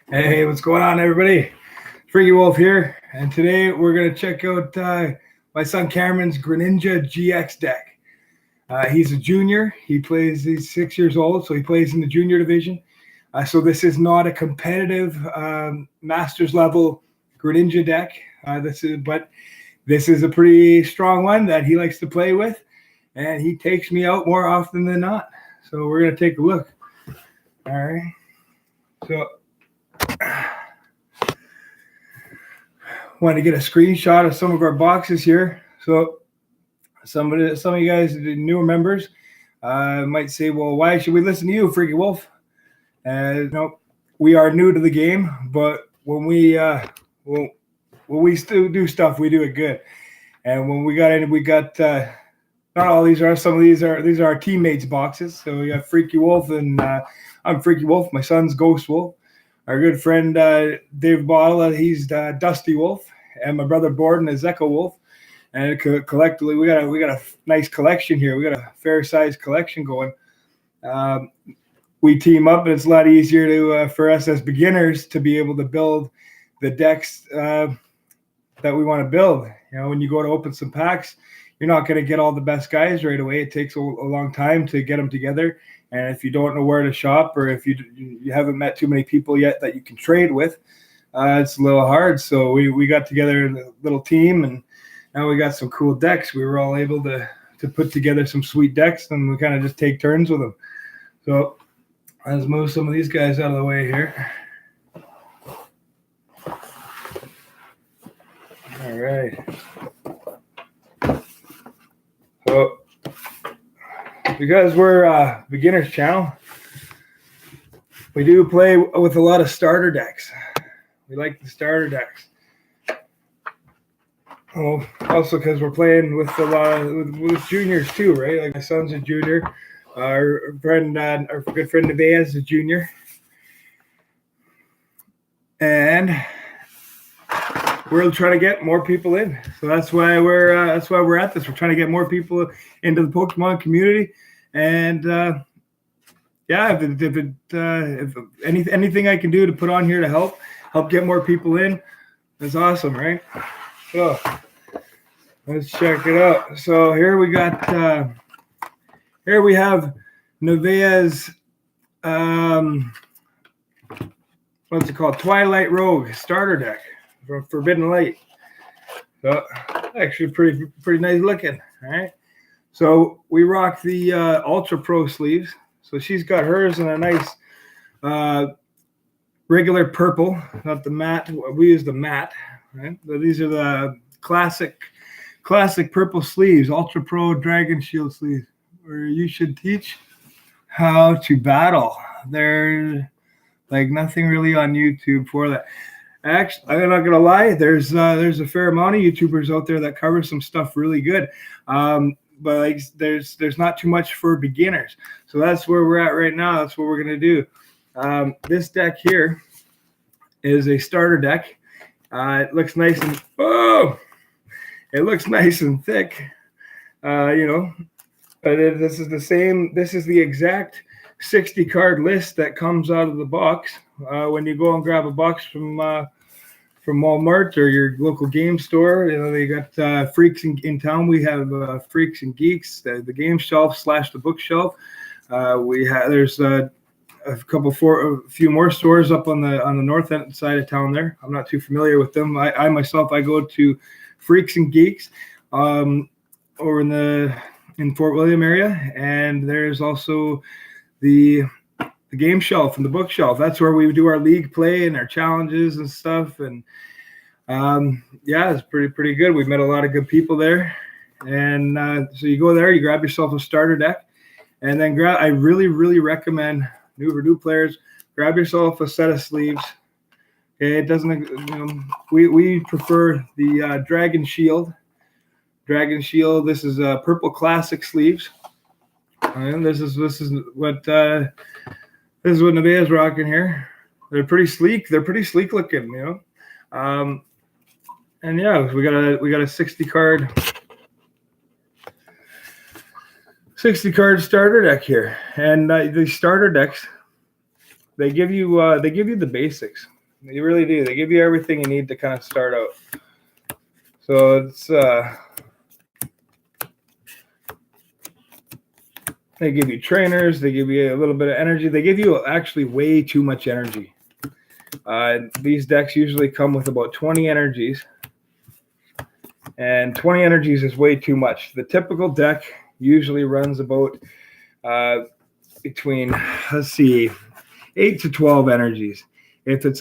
Hey, what's going on, everybody? FreakyWolf here, and today we're going to check out my son Cameron's Greninja GX deck. He's a junior. He's 6 years old, so he plays in the junior division. So this is not a competitive Masters level Greninja deck. But this is a pretty strong one that he likes to play with, and he takes me out more often than not. So we're going to take a look. All right. So want to get a screenshot of some of our boxes here. So some of you guys, the newer members, might say, well, why should we listen to you, FreakyWolf? No, we are new to the game, but when we still do stuff, we do it good. And when we got in, we got not all these are, some of these are our teammates' boxes. So we got FreakyWolf, and I'm FreakyWolf. My son's GhostWolf. Our good friend Dave Bottle, he's Dusty Wolf, and my brother Borden is Echo Wolf. And collectively, we got a nice collection here. We got a fair-sized collection going. We team up, and it's a lot easier to for us as beginners to be able to build the decks that we want to build. You know, when you go to open some packs, you're not going to get all the best guys right away. It takes a long time to get them together. And if you don't know where to shop, or if you haven't met too many people yet that you can trade with, it's a little hard. So we got together a little team, and now we got some cool decks. We were all able to put together some sweet decks, and we kind of just take turns with them. So let's move some of these guys out of the way here. All right. So because we're a beginner's channel, we do play with a lot of starter decks. We like the starter decks. Oh, also because we're playing with a lot of with juniors too, right? Like my son's a junior. Our good friend Nevaeh is a junior, and we're trying to get more people in. So that's why we're at this. We're trying to get more people into the Pokemon community, and yeah, if anything I can do to put on here to help get more people in, that's awesome, right? So let's check it out. So here we got here we have Nevaeh's what's it called? Twilight Rogue Starter Deck from Forbidden Light. So actually pretty nice looking. All right. So we rock the Ultra Pro sleeves. So she's got hers in a nice regular purple, not the matte. We use the matte. Right. So these are the classic purple sleeves, Ultra Pro Dragon Shield sleeves, where you should teach how to battle. There's like nothing really on YouTube for that. Actually, I'm not gonna lie. There's a fair amount of YouTubers out there that cover some stuff really good, but like there's not too much for beginners. So that's where we're at right now. That's what we're gonna do. This deck here is a starter deck. It looks nice and it looks nice and thick, you know. But this is the same. This is the exact 60 card list that comes out of the box when you go and grab a box from Walmart or your local game store. You know, they got Freaks in town. We have Freaks and Geeks, the game shelf / the bookshelf. There's a few more stores up on the north end side of town there. I'm not too familiar with them. I myself go to Freaks and Geeks over in Fort William area, and there's also the game shelf and the bookshelf. That's where we do our league play and our challenges and stuff. And yeah, it's pretty good. We've met a lot of good people there. And so you go there, you grab yourself a starter deck, and then I really recommend new players, grab yourself a set of sleeves. Okay, it doesn't, you know, we prefer the Dragon Shield. This is purple classic sleeves. And this is what Nevaeh's rocking here. They're pretty sleek. They're pretty sleek looking, you know. And yeah, we got a 60 card 60 card starter deck here, and these starter decks, they give you the basics. They really do. They give you everything you need to kind of start out. So it's they give you trainers. They give you a little bit of energy. They give you actually way too much energy. These decks usually come with about 20 energies, and 20 energies is way too much. The typical deck usually runs about between, let's see, 8 to 12 energies. If it's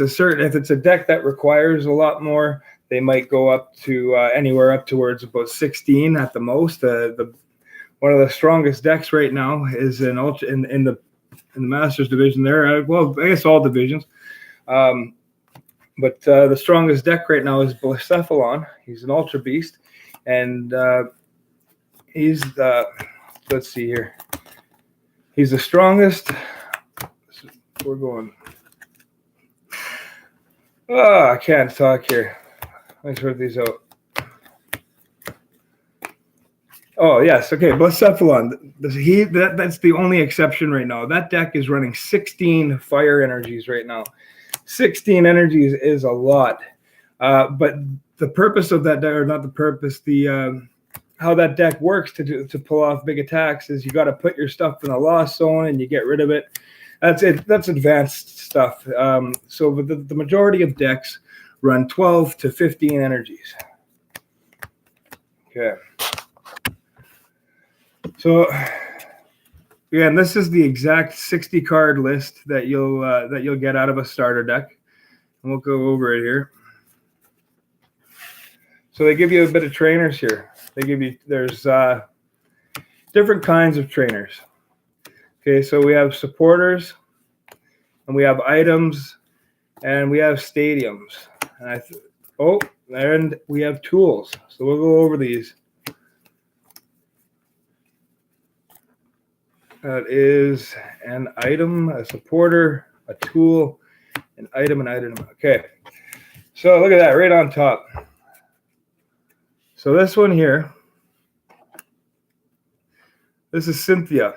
a deck that requires a lot more, they might go up to anywhere up towards about 16 at the most. One of the strongest decks right now is in the Masters division there. Well, I guess all divisions. But the strongest deck right now is Blacephalon. He's an Ultra Beast, and he's let's see here. He's the strongest. We're going. Oh, I can't talk here. Let me sort these out. Oh, yes. Okay, Blacephalon. That's the only exception right now. That deck is running 16 fire energies right now. 16 energies is a lot. But the purpose of that deck, or not the purpose, how that deck works to pull off big attacks is you got to put your stuff in a lost zone and you get rid of it. That's it. That's advanced stuff. So the majority of decks run 12 to 15 energies. Okay. So again, this is the exact 60 card list that you'll get out of a starter deck, and we'll go over it here. So they give you a bit of trainers here. There's different kinds of trainers. Okay, so we have supporters, and we have items, and we have stadiums. And we have tools. So we'll go over these. That is an item, a supporter, a tool, an item, an item. Okay, so look at that right on top. So this one here, this is Cynthia.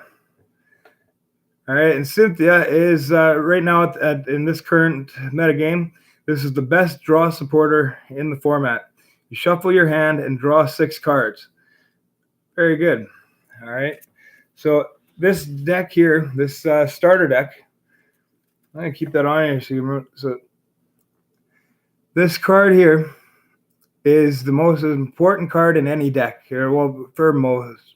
All right, and Cynthia is right now in this current metagame, this is the best draw supporter in the format. You shuffle your hand and draw 6 cards. Very good. All right, so this deck here, this starter deck, I'm going to keep that on here. So this card here is the most important card in any deck here. Well, for most.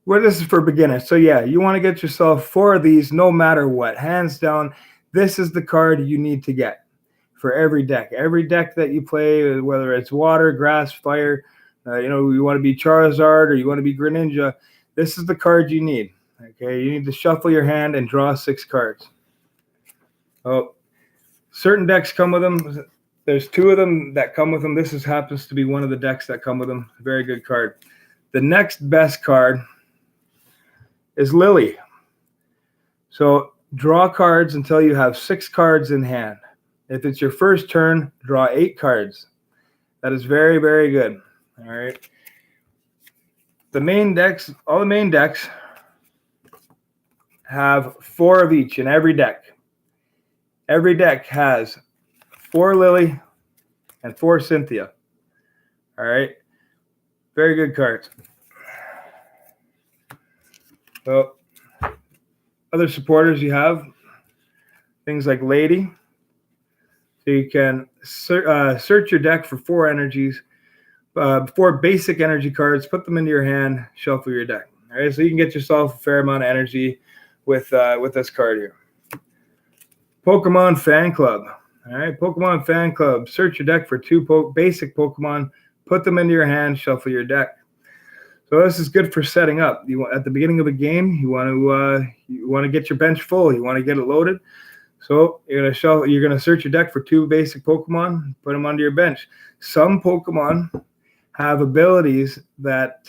Well, this is for beginners. So yeah, you want to get yourself 4 of these no matter what. Hands down, this is the card you need to get for every deck. Every deck that you play, whether it's water, grass, fire, you want to be Charizard or you want to be Greninja, this is the card you need. Okay, you need to shuffle your hand and draw 6 cards. Oh, certain decks come with them. There's 2 of them that come with them. This happens to be one of the decks that come with them. Very good card. The next best card is Lily. So draw cards until you have 6 cards in hand. If it's your first turn, draw 8 cards. That is very, very good. All right. The main decks, all the main decks have 4 of each in every deck. Every deck has 4 Lily and 4 Cynthia. All right. Very good cards. So, other supporters you have, things like Lady. So you can search your deck for 4 energies, 4 basic energy cards, put them into your hand, shuffle your deck. All right, so you can get yourself a fair amount of energy with this card here. Pokemon Fan Club. All right, Pokemon Fan Club. Search your deck for 2 basic Pokemon, put them into your hand, shuffle your deck. So this is good for setting up. At the beginning of a game, you want to get your bench full. You want to get it loaded. So you're gonna search your deck for 2 basic Pokemon, put them onto your bench. Some Pokemon have abilities that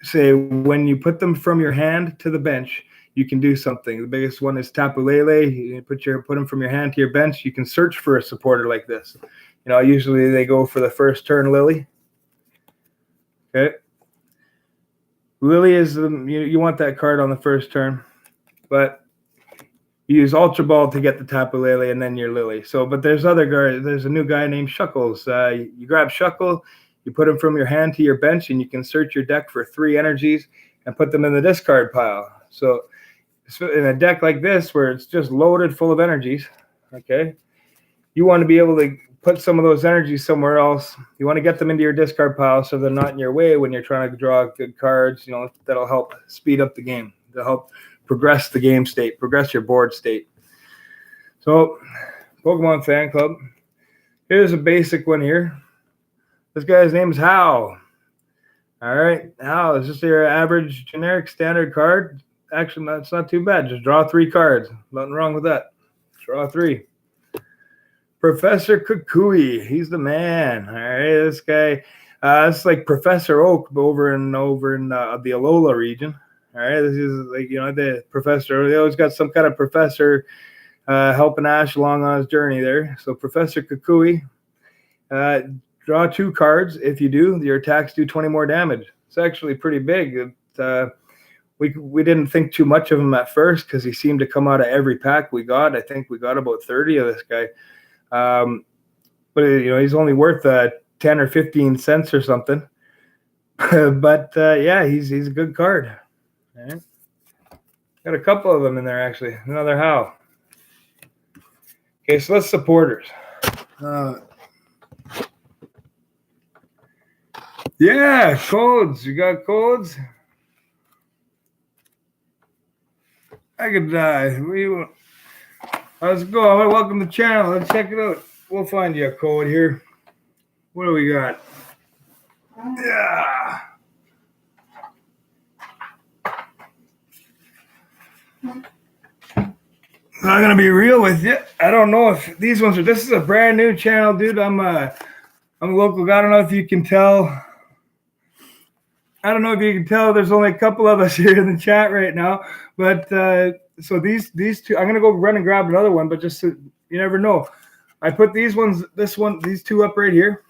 say when you put them from your hand to the bench, you can do something. The biggest one is Tapu Lele. You put them from your hand to your bench. You can search for a supporter like this. Usually they go for the first turn Lily. Okay. Lily is you want that card on the first turn, but you use Ultra Ball to get the Tapu Lele and then your Lily. So, but there's other guys. There's a new guy named Shuckles. You grab Shuckle, you put him from your hand to your bench, and you can search your deck for 3 energies and put them in the discard pile. So in a deck like this where it's just loaded full of energies, okay, you want to be able to put some of those energies somewhere else. You want to get them into your discard pile so they're not in your way when you're trying to draw good cards. You know, that'll help speed up the game. That'll help progress the game state, progress your board state. So, Pokemon Fan Club. Here's a basic one here. This guy's name is Hal. All right, Hal is just your average generic standard card. Actually, that's not too bad. Just draw 3 cards. Nothing wrong with that. Draw 3. Professor Kukui. He's the man. All right, this guy. It's like Professor Oak over in the Alola region. All right, this is like, the professor. They always got some kind of professor helping Ash along on his journey there. So Professor Kukui, draw 2 cards. If you do, your attacks do 20 more damage. It's actually pretty big. We didn't think too much of him at first because he seemed to come out of every pack we got. I think we got about 30 of this guy. But he's only worth 10 or 15 cents or something. But yeah, he's a good card. All right. Got a couple of them in there actually. Another How. Okay, so let's supporters. Yeah, codes. You got codes? I could die. Let's go. Welcome to the channel. Let's check it out. We'll find you a code here. What do we got? Yeah. I'm gonna be real with you. I don't know if these ones are. This is a brand new channel, dude. I'm a local guy. I don't know if you can tell. I don't know if you can tell. There's only a couple of us here in the chat right now, but so these 2. I'm gonna go run and grab another one, but just so, you never know. I put these 2 up right here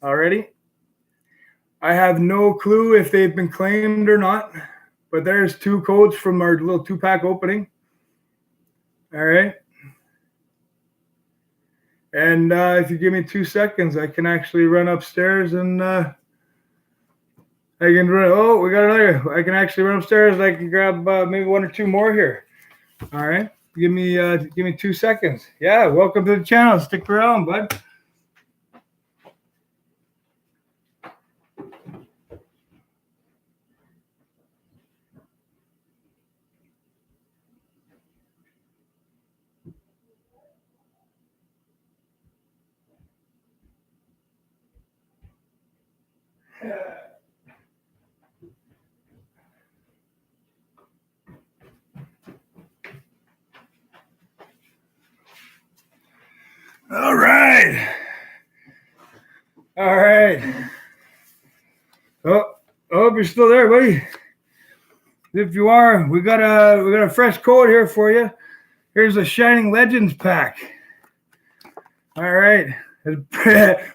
already. I have no clue if they've been claimed or not, but there's 2 codes from our little 2-pack opening. All right. And if you give me 2 seconds, I can actually run upstairs and I can run. Oh, we got another. I can actually run upstairs. I can grab maybe 1 or 2 more here. All right. Give me 2 seconds. Yeah. Welcome to the channel. Stick around, bud. All right. All right. Oh, I hope you're still there, buddy. If you are, we got a fresh code here for you. Here's a Shining Legends pack. All right.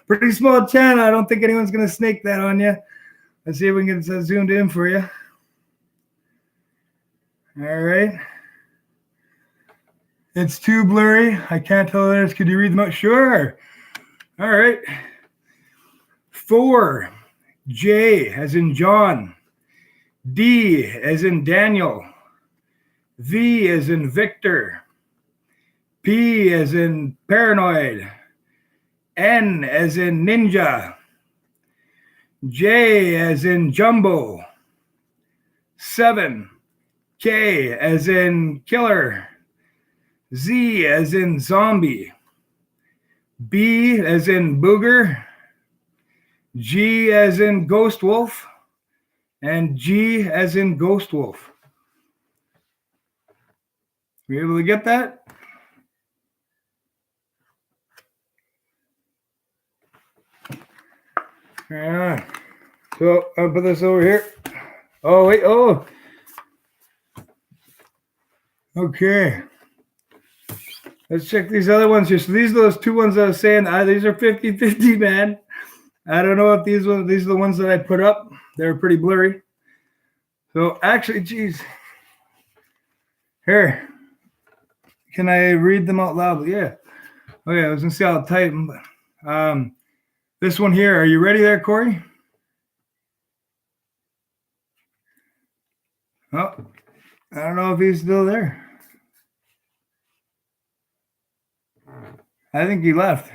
Pretty small channel. I don't think anyone's gonna snake that on you. Let's see if we can get zoomed in for you. All right. It's too blurry. I can't tell this. Could you read them out? Sure. All right. 4. J as in John. D as in Daniel. V as in Victor. P as in Paranoid. N as in Ninja. J as in Jumbo. 7. K as in Killer. Z as in Zombie. B as in Booger. G as in GhostWolf. And G as in GhostWolf. Were you able to get that? Yeah. So I'll put this over here. Oh, wait. Oh. Okay. Let's check these other ones here. So these are those 2 ones I was saying. These are 50-50, man. I don't know if these are the ones that I put up. They're pretty blurry. So actually, geez. Here. Can I read them out loud? Yeah. Okay, I was gonna see how to type them, but this one here, are you ready there, Corey? Oh, I don't know if he's still there. I think he left.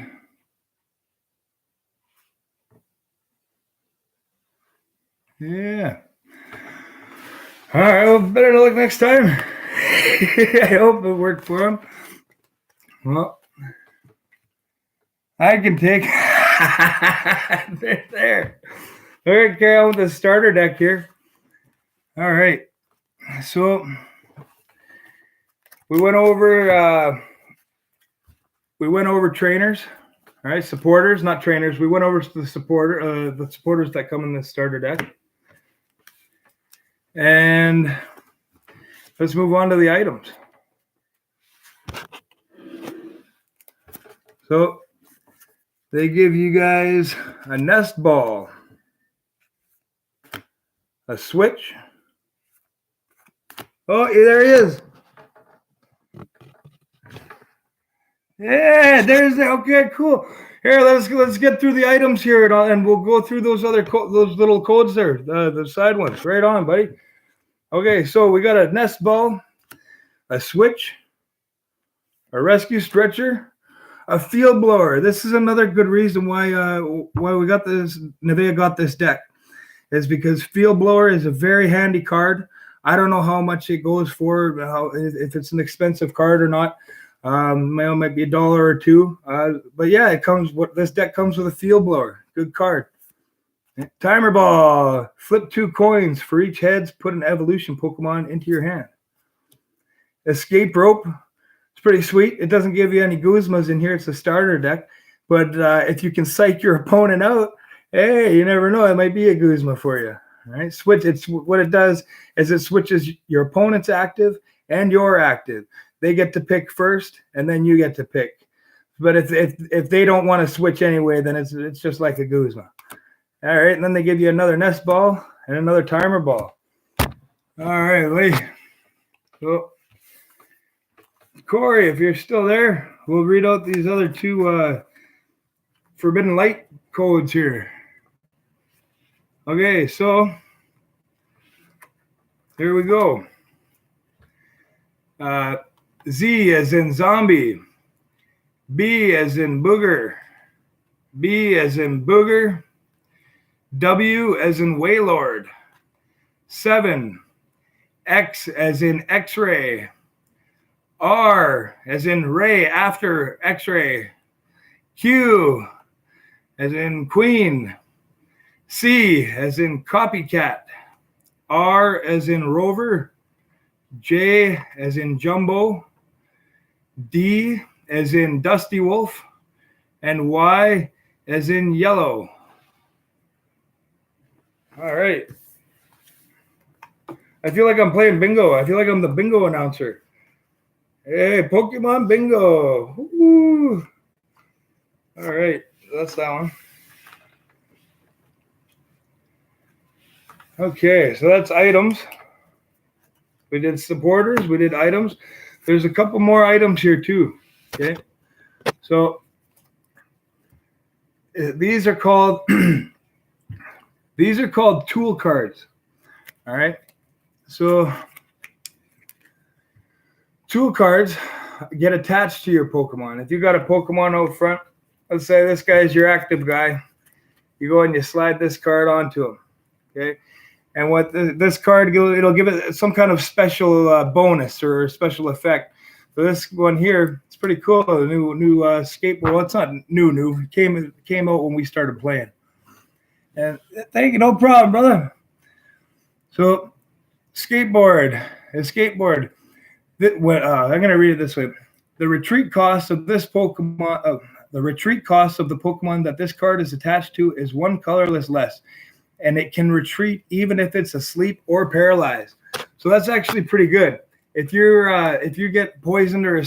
Yeah. All right, well, better luck next time. I hope it worked for him. Well, I can take there. All right, carry on with the starter deck here. All right. So we went over trainers, all right, supporters, not trainers. We went over the supporters that come in the starter deck. And let's move on to the items. So they give you guys a nest ball, a switch. Oh, there he is. Yeah, there's the, okay, cool. Here, let's get through the items here, and we'll go through those other those little codes there, the side ones. Right on, buddy. Okay, so we got a nest ball, a switch, a rescue stretcher, a field blower. This is another good reason why we got this. Nevaeh got this deck, is because field blower is a very handy card. I don't know how much it goes for, if it's an expensive card or not. Might be $1 or $2. But yeah, it comes. This deck comes with a field blower. Good card. Timer ball. Flip 2 coins for each heads. Put an evolution Pokemon into your hand. Escape rope. It's pretty sweet. It doesn't give you any Guzmas in here. It's a starter deck. But if you can psych your opponent out, hey, you never know. It might be a Guzma for you. All right. Switch. It's what it does is it switches your opponent's active and your active. They get to pick first, and then you get to pick. But if they don't want to switch anyway, then it's just like a Guzma. All right, and then they give you another nest ball and another timer ball. All right, buddy. So, Corey, if you're still there, we'll read out these other 2 Forbidden Light codes here. Okay, so here we go. Z as in zombie, B as in booger, B as in booger, W as in waylord, 7, X as in x-ray, R as in ray after x-ray, Q as in queen, C as in copycat, R as in rover, J as in jumbo, D as in dusty wolf, and Y as in yellow. All right. I feel like I'm playing bingo. I feel like I'm the bingo announcer. Hey, Pokemon bingo. Woo. All right. That's that one. Okay. So that's items. We did supporters. We did items. There's a couple more items here too. Okay. So these are called tool cards. All right. So tool cards get attached to your Pokemon. If you got a Pokemon out front, let's say this guy is your active guy, you go and you slide this card onto him. Okay. And what this card, it'll give it some kind of special bonus or special effect. So this one here, it's pretty cool. A new skateboard. Well, it's not new. It came out when we started playing. And thank you, no problem, brother. So skateboard. I'm gonna read it this way. The retreat cost of this Pokemon, the retreat cost of the Pokemon that this card is attached to is 1 colorless less. And it can retreat even if it's asleep or paralyzed. So that's actually pretty good. If you get poisoned or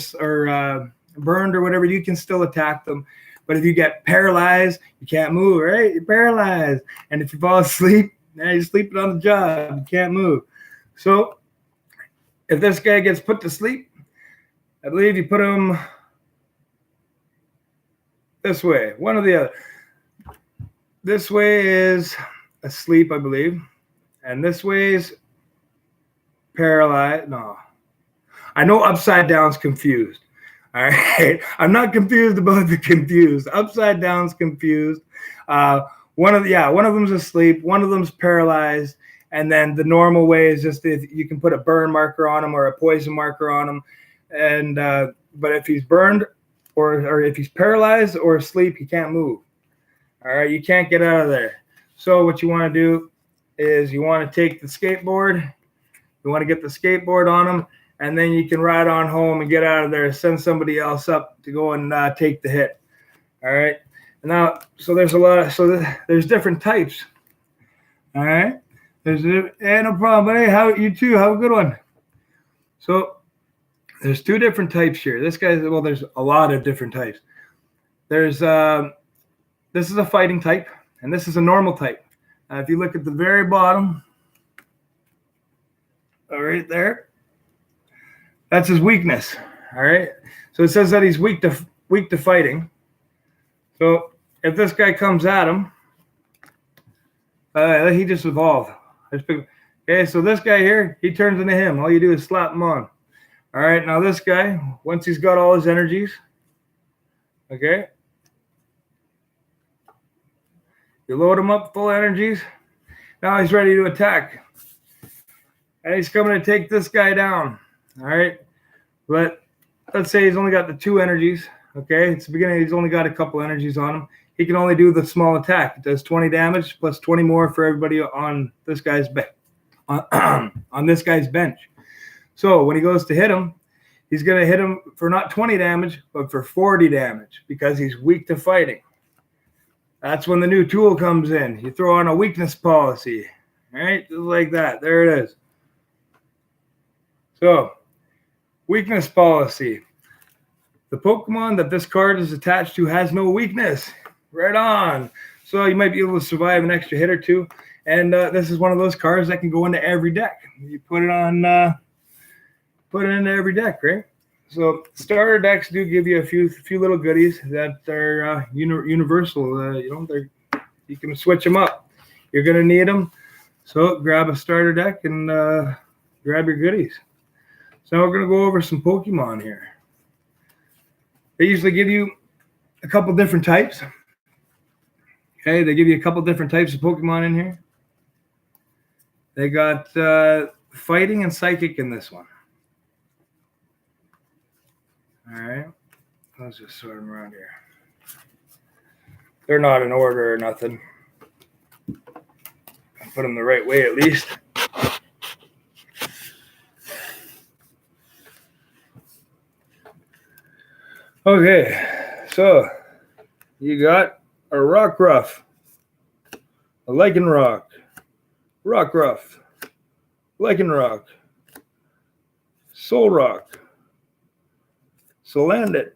burned or whatever, you can still attack them. But if you get paralyzed, you can't move, right? You're paralyzed. And if you fall asleep, now you're sleeping on the job. You can't move. So if this guy gets put to sleep, I believe you put him this way, one or the other. This way is asleep, I believe. And this way is paralyzed. No. I know upside down's confused. All right. I'm not confused about the confused. Upside down's confused. One of them's asleep, one of them's paralyzed, and then the normal way is just if you can put a burn marker on him or a poison marker on him. And but if he's burned or if he's paralyzed or asleep, he can't move. All right, you can't get out of there. So what you want to do is you want to take the skateboard. You want to get the skateboard on him, and then you can ride on home and get out of there. Send somebody else up to go and take the hit. All right. Now, so there's a lot of, there's different types. All right. No problem. Hey, you too. Have a good one. So there's two different types here. There's a lot of different types. There's, this is a fighting type, and this is a normal type. If you look at the very bottom, right there, that's his weakness. All right. So it says that he's weak to fighting. So if this guy comes at him, he just evolved. Okay, so this guy here, he turns into him. All you do is slap him on. All right, now this guy, once he's got all his energies, okay, you load him up full energies. Now he's ready to attack. And he's coming to take this guy down. All right, but let's say he's only got the 2 energies. Okay, it's the beginning. He's only got a couple energies on him. He can only do the small attack. It does 20 damage plus 20 more for everybody on this guy's on this guy's bench. So when he goes to hit him, he's going to hit him for not 20 damage, but for 40 damage because he's weak to fighting. That's when the new tool comes in. You throw on a weakness policy. All right, just like that. There it is. So, weakness policy. The Pokemon that this card is attached to has no weakness. Right on. So you might be able to survive an extra hit or two. And this is one of those cards that can go into every deck. You put it on, put it into every deck, right? So starter decks do give you a few little goodies that are universal. You can switch them up. You're gonna need them. So grab a starter deck and grab your goodies. So now we're gonna go over some Pokemon here. They usually give you a couple different types. Okay, they give you a couple different types of Pokemon in here. They got fighting and psychic in this one. All right, let's just sort them around here. They're not in order or nothing. I'll put them the right way at least. Okay, so you got a Rockruff, a Lycanroc, Rockruff, Lycanroc, Solrock, Salandit,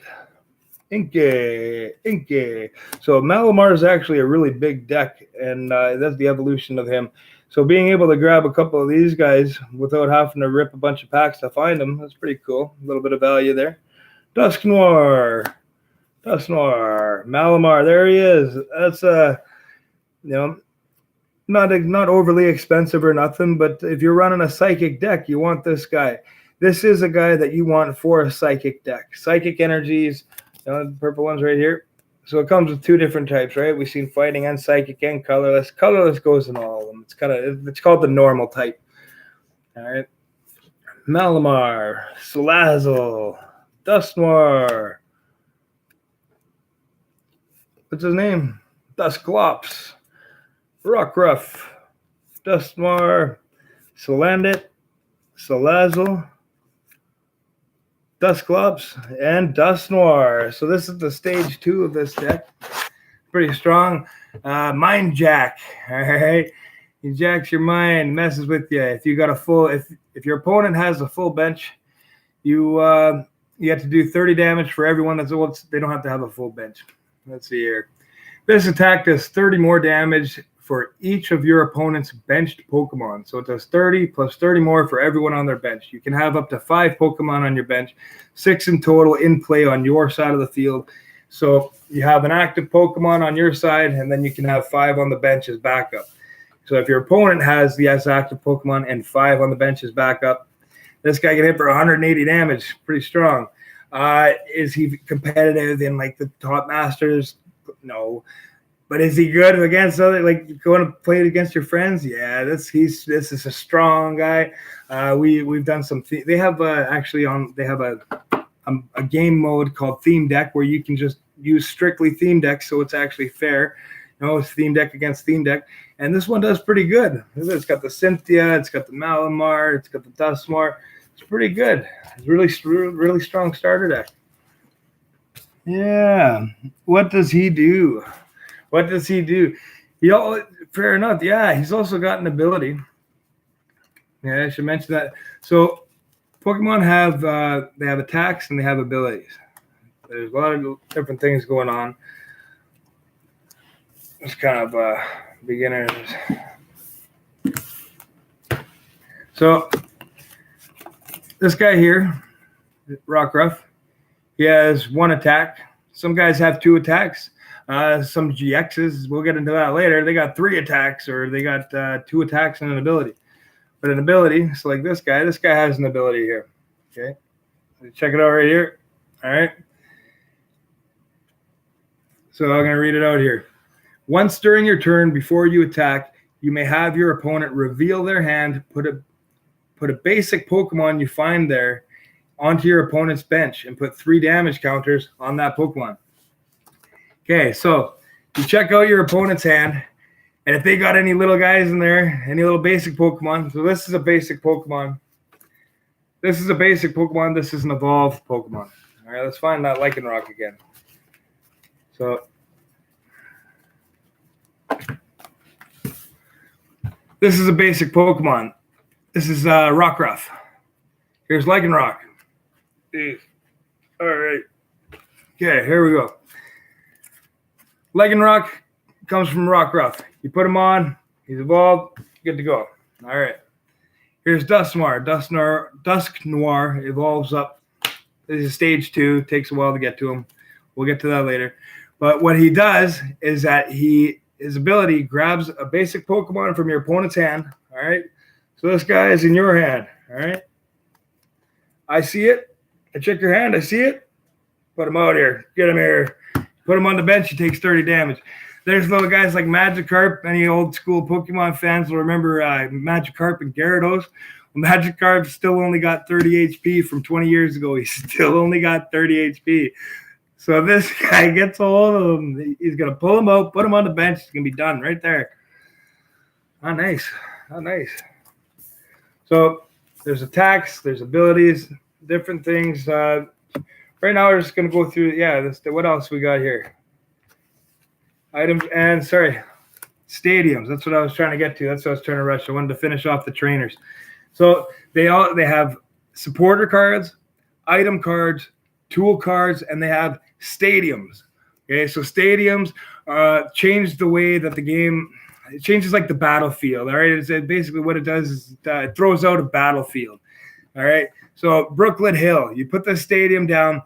Inkay. So Malamar is actually a really big deck, and that's the evolution of him. So being able to grab a couple of these guys without having to rip a bunch of packs to find them, that's pretty cool. A little bit of value there. Dusknoir, Malamar, there he is. That's not overly expensive or nothing, but if you're running a psychic deck, you want this guy. This is a guy that you want for a psychic deck. Psychic energies, the purple ones right here. So it comes with 2 different types, right? We've seen fighting and psychic and colorless. Colorless goes in all of them. It's called the normal type. All right. Malamar, Salazzle, Dusknoir. What's his name? Dusclops, Rockruff, Dusknoir, Salandit, Salazzle, Dusclops, and Dusknoir. So this is the stage 2 of this deck. Pretty strong. Mind Jack. All right. He jacks your mind, messes with you. If you got a full, if your opponent has a full bench, you have to do 30 damage for everyone that's old. They don't have to have a full bench. Let's see here. This attack does 30 more damage for each of your opponent's benched Pokemon. So it does 30 plus 30 more for everyone on their bench. You can have up to 5 Pokemon on your bench, 6 in total in play on your side of the field. So you have an active Pokemon on your side, and then you can have 5 on the bench as backup. So if your opponent has the active Pokemon and 5 on the bench as backup, this guy can hit for 180 damage. Pretty strong. Is he competitive in like the top masters? No. But is he good against other, like going to play against your friends? Yeah, this is a strong guy. We've done some. They have a game mode called Theme Deck where you can just use strictly Theme Deck, so it's actually fair. It's Theme Deck against Theme Deck, and this one does pretty good. It's got the Cynthia, it's got the Malamar, it's got the Dustmar. It's pretty good. It's really strong starter deck. Yeah. What does he do? What does he do? Fair enough. Yeah, he's also got an ability. Yeah, I should mention that. So Pokemon have attacks and they have abilities. There's a lot of different things going on. It's kind of beginners. So this guy here, Rockruff, he has 1 attack. Some guys have 2 attacks. Some GXs, we'll get into that later, they got 3 attacks, or they got 2 attacks and an ability. But an ability, so like this guy has an ability here. Okay, check it out right here. All right. So I'm going to read it out here. Once during your turn, before you attack, you may have your opponent reveal their hand, put a basic Pokemon you find there onto your opponent's bench, and put 3 damage counters on that Pokemon. Okay, so you check out your opponent's hand, and if they got any little guys in there, any little basic Pokemon, so this is a basic Pokemon. This is a basic Pokemon. This is an evolved Pokemon. All right, let's find that Lycanroc again. So this is a basic Pokemon. This is Rockruff. Here's Lycanroc. All right. Okay, here we go. Lycanroc comes from Rockruff. You put him on, he's evolved, good to go. All right. Here's Dusknoir. Dusknoir evolves up. This is stage 2. Takes a while to get to him. We'll get to that later. But what he does is that his ability grabs a basic Pokemon from your opponent's hand. All right. So this guy is in your hand. All right. I see it. I check your hand. I see it. Put him out here. Get him here. Put him on the bench, he takes 30 damage. There's little guys like Magikarp. Any old school Pokemon fans will remember Magikarp and Gyarados. Well, Magikarp still only got 30 HP from 20 years ago. He still only got 30 HP. So this guy gets a hold of him. He's going to pull him out, put him on the bench. It's going to be done right there. Oh, nice. Oh, nice. So there's attacks, there's abilities, different things. Right now, we're just going to go through, what else we got here? Items and, stadiums. That's what I was trying to get to. That's what I was trying to rush. I wanted to finish off the trainers. So they have supporter cards, item cards, tool cards, and they have stadiums. Okay, so stadiums change the way that the game, it changes like the battlefield. All right, it's basically what it does is it throws out a battlefield. All right. So Brooklyn Hill, you put the stadium down.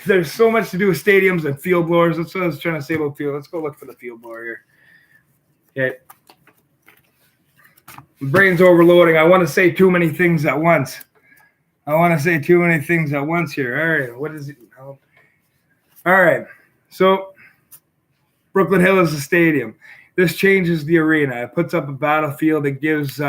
There's so much to do with stadiums and field blowers. That's what I was trying to say about field. Let's go look for the field blower here. Okay. My brain's overloading. I want to say too many things at once. Here. All right. What is it? All right. So Brooklyn Hill is a stadium. This changes the arena. It puts up a battlefield. It gives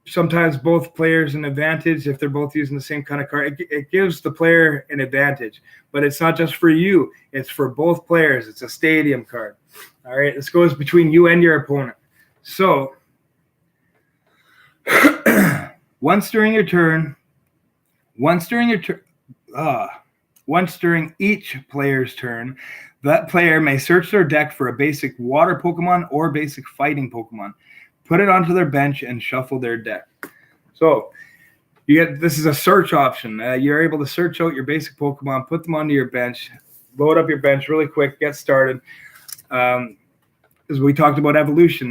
sometimes both players an advantage if they're both using the same kind of card. It gives the player an advantage, but it's not just for you. It's for both players. It's a stadium card. All right. This goes between you and your opponent. So once during each player's turn, that player may search their deck for a basic water Pokemon or basic fighting Pokemon, put it onto their bench, and shuffle their deck. So this is a search option. You're able to search out your basic Pokemon, put them onto your bench. load up your bench really quick, get started. As we talked about evolution,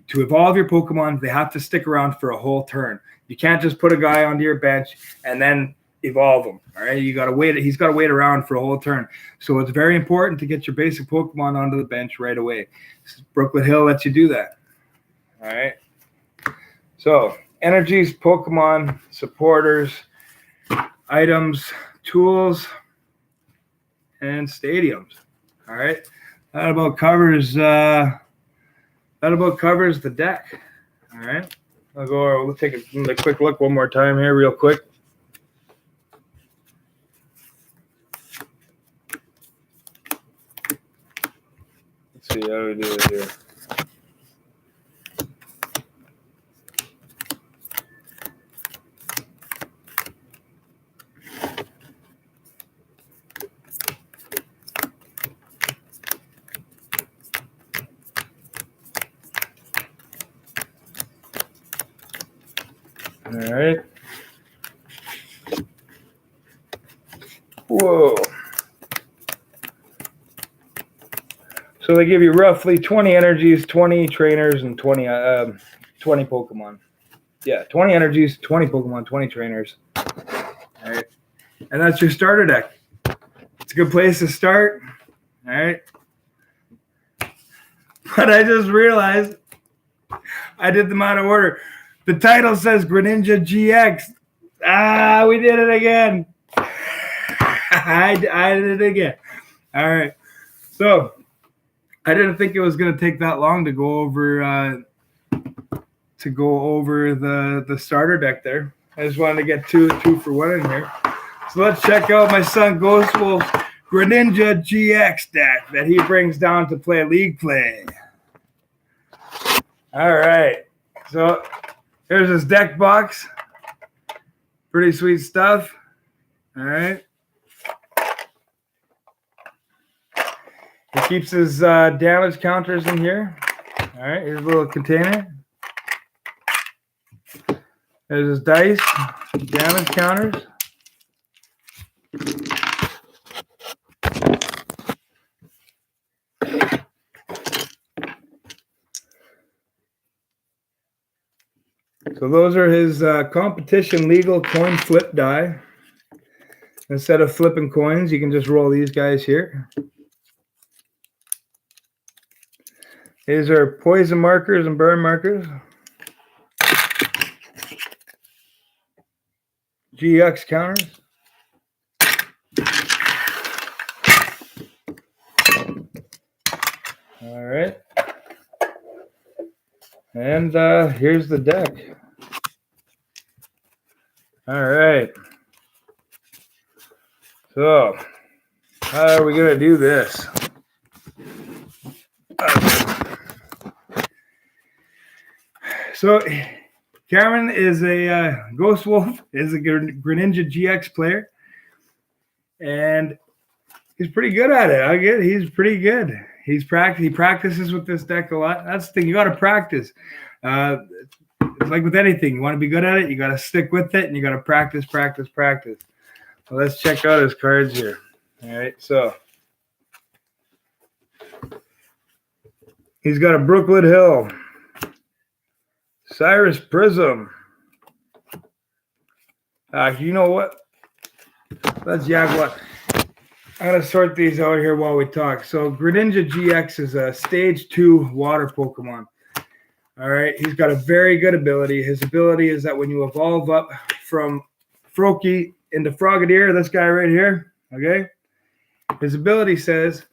to evolve your Pokemon, they have to stick around for a whole turn. You can't just put a guy onto your bench and then evolve him. All right, you got to wait. He's got to wait around for a whole turn. So it's very important to get your basic Pokemon onto the bench right away. Brooklet Hill lets you do that. All right. So energies, Pokemon, supporters, items, tools, and stadiums. All right. That about covers the deck. All right. We'll take a quick look one more time here, real quick. Let's see how we do it here. All right. Whoa. So they give you roughly 20 energies, 20 trainers, and 20 Pokemon. Yeah, 20 energies, 20 Pokemon, 20 trainers. All right. And that's your starter deck. It's a good place to start. All right. But I just realized I did them out of order. The title says Greninja GX. We did it again. I did it again. All right. So I didn't think it was going to take that long to go over the starter deck there. I just wanted to get two for one in here. So let's check out my son GhostWolf's Greninja GX deck that he brings down to play League play. All right. So here's his deck box. Pretty sweet stuff. All right. He keeps his damage counters in here. All right. Here's a little container. There's his dice, damage counters. So those are his competition legal coin flip die. Instead of flipping coins, you can just roll these guys here. These are poison markers and burn markers. GX counters. All right. And here's the deck. All right. So, how are we going to do this? So, Cameron is a GhostWolf, is a Greninja GX player, and he's pretty good at it. He's pretty good. He practices with this deck a lot. That's the thing. You got to practice. It's like with anything. You want to be good at it, you got to stick with it, and you got to practice. So let's check out his cards here. All right. So he's got a Brooklet Hill, Cyrus Prism. You know what? Let's Jaguar. I'm going to sort these out here while we talk. So Greninja GX is a stage 2 water Pokemon. All right. He's got a very good ability. His ability is that when you evolve up from Froakie into Frogadier, this guy right here, okay? His ability says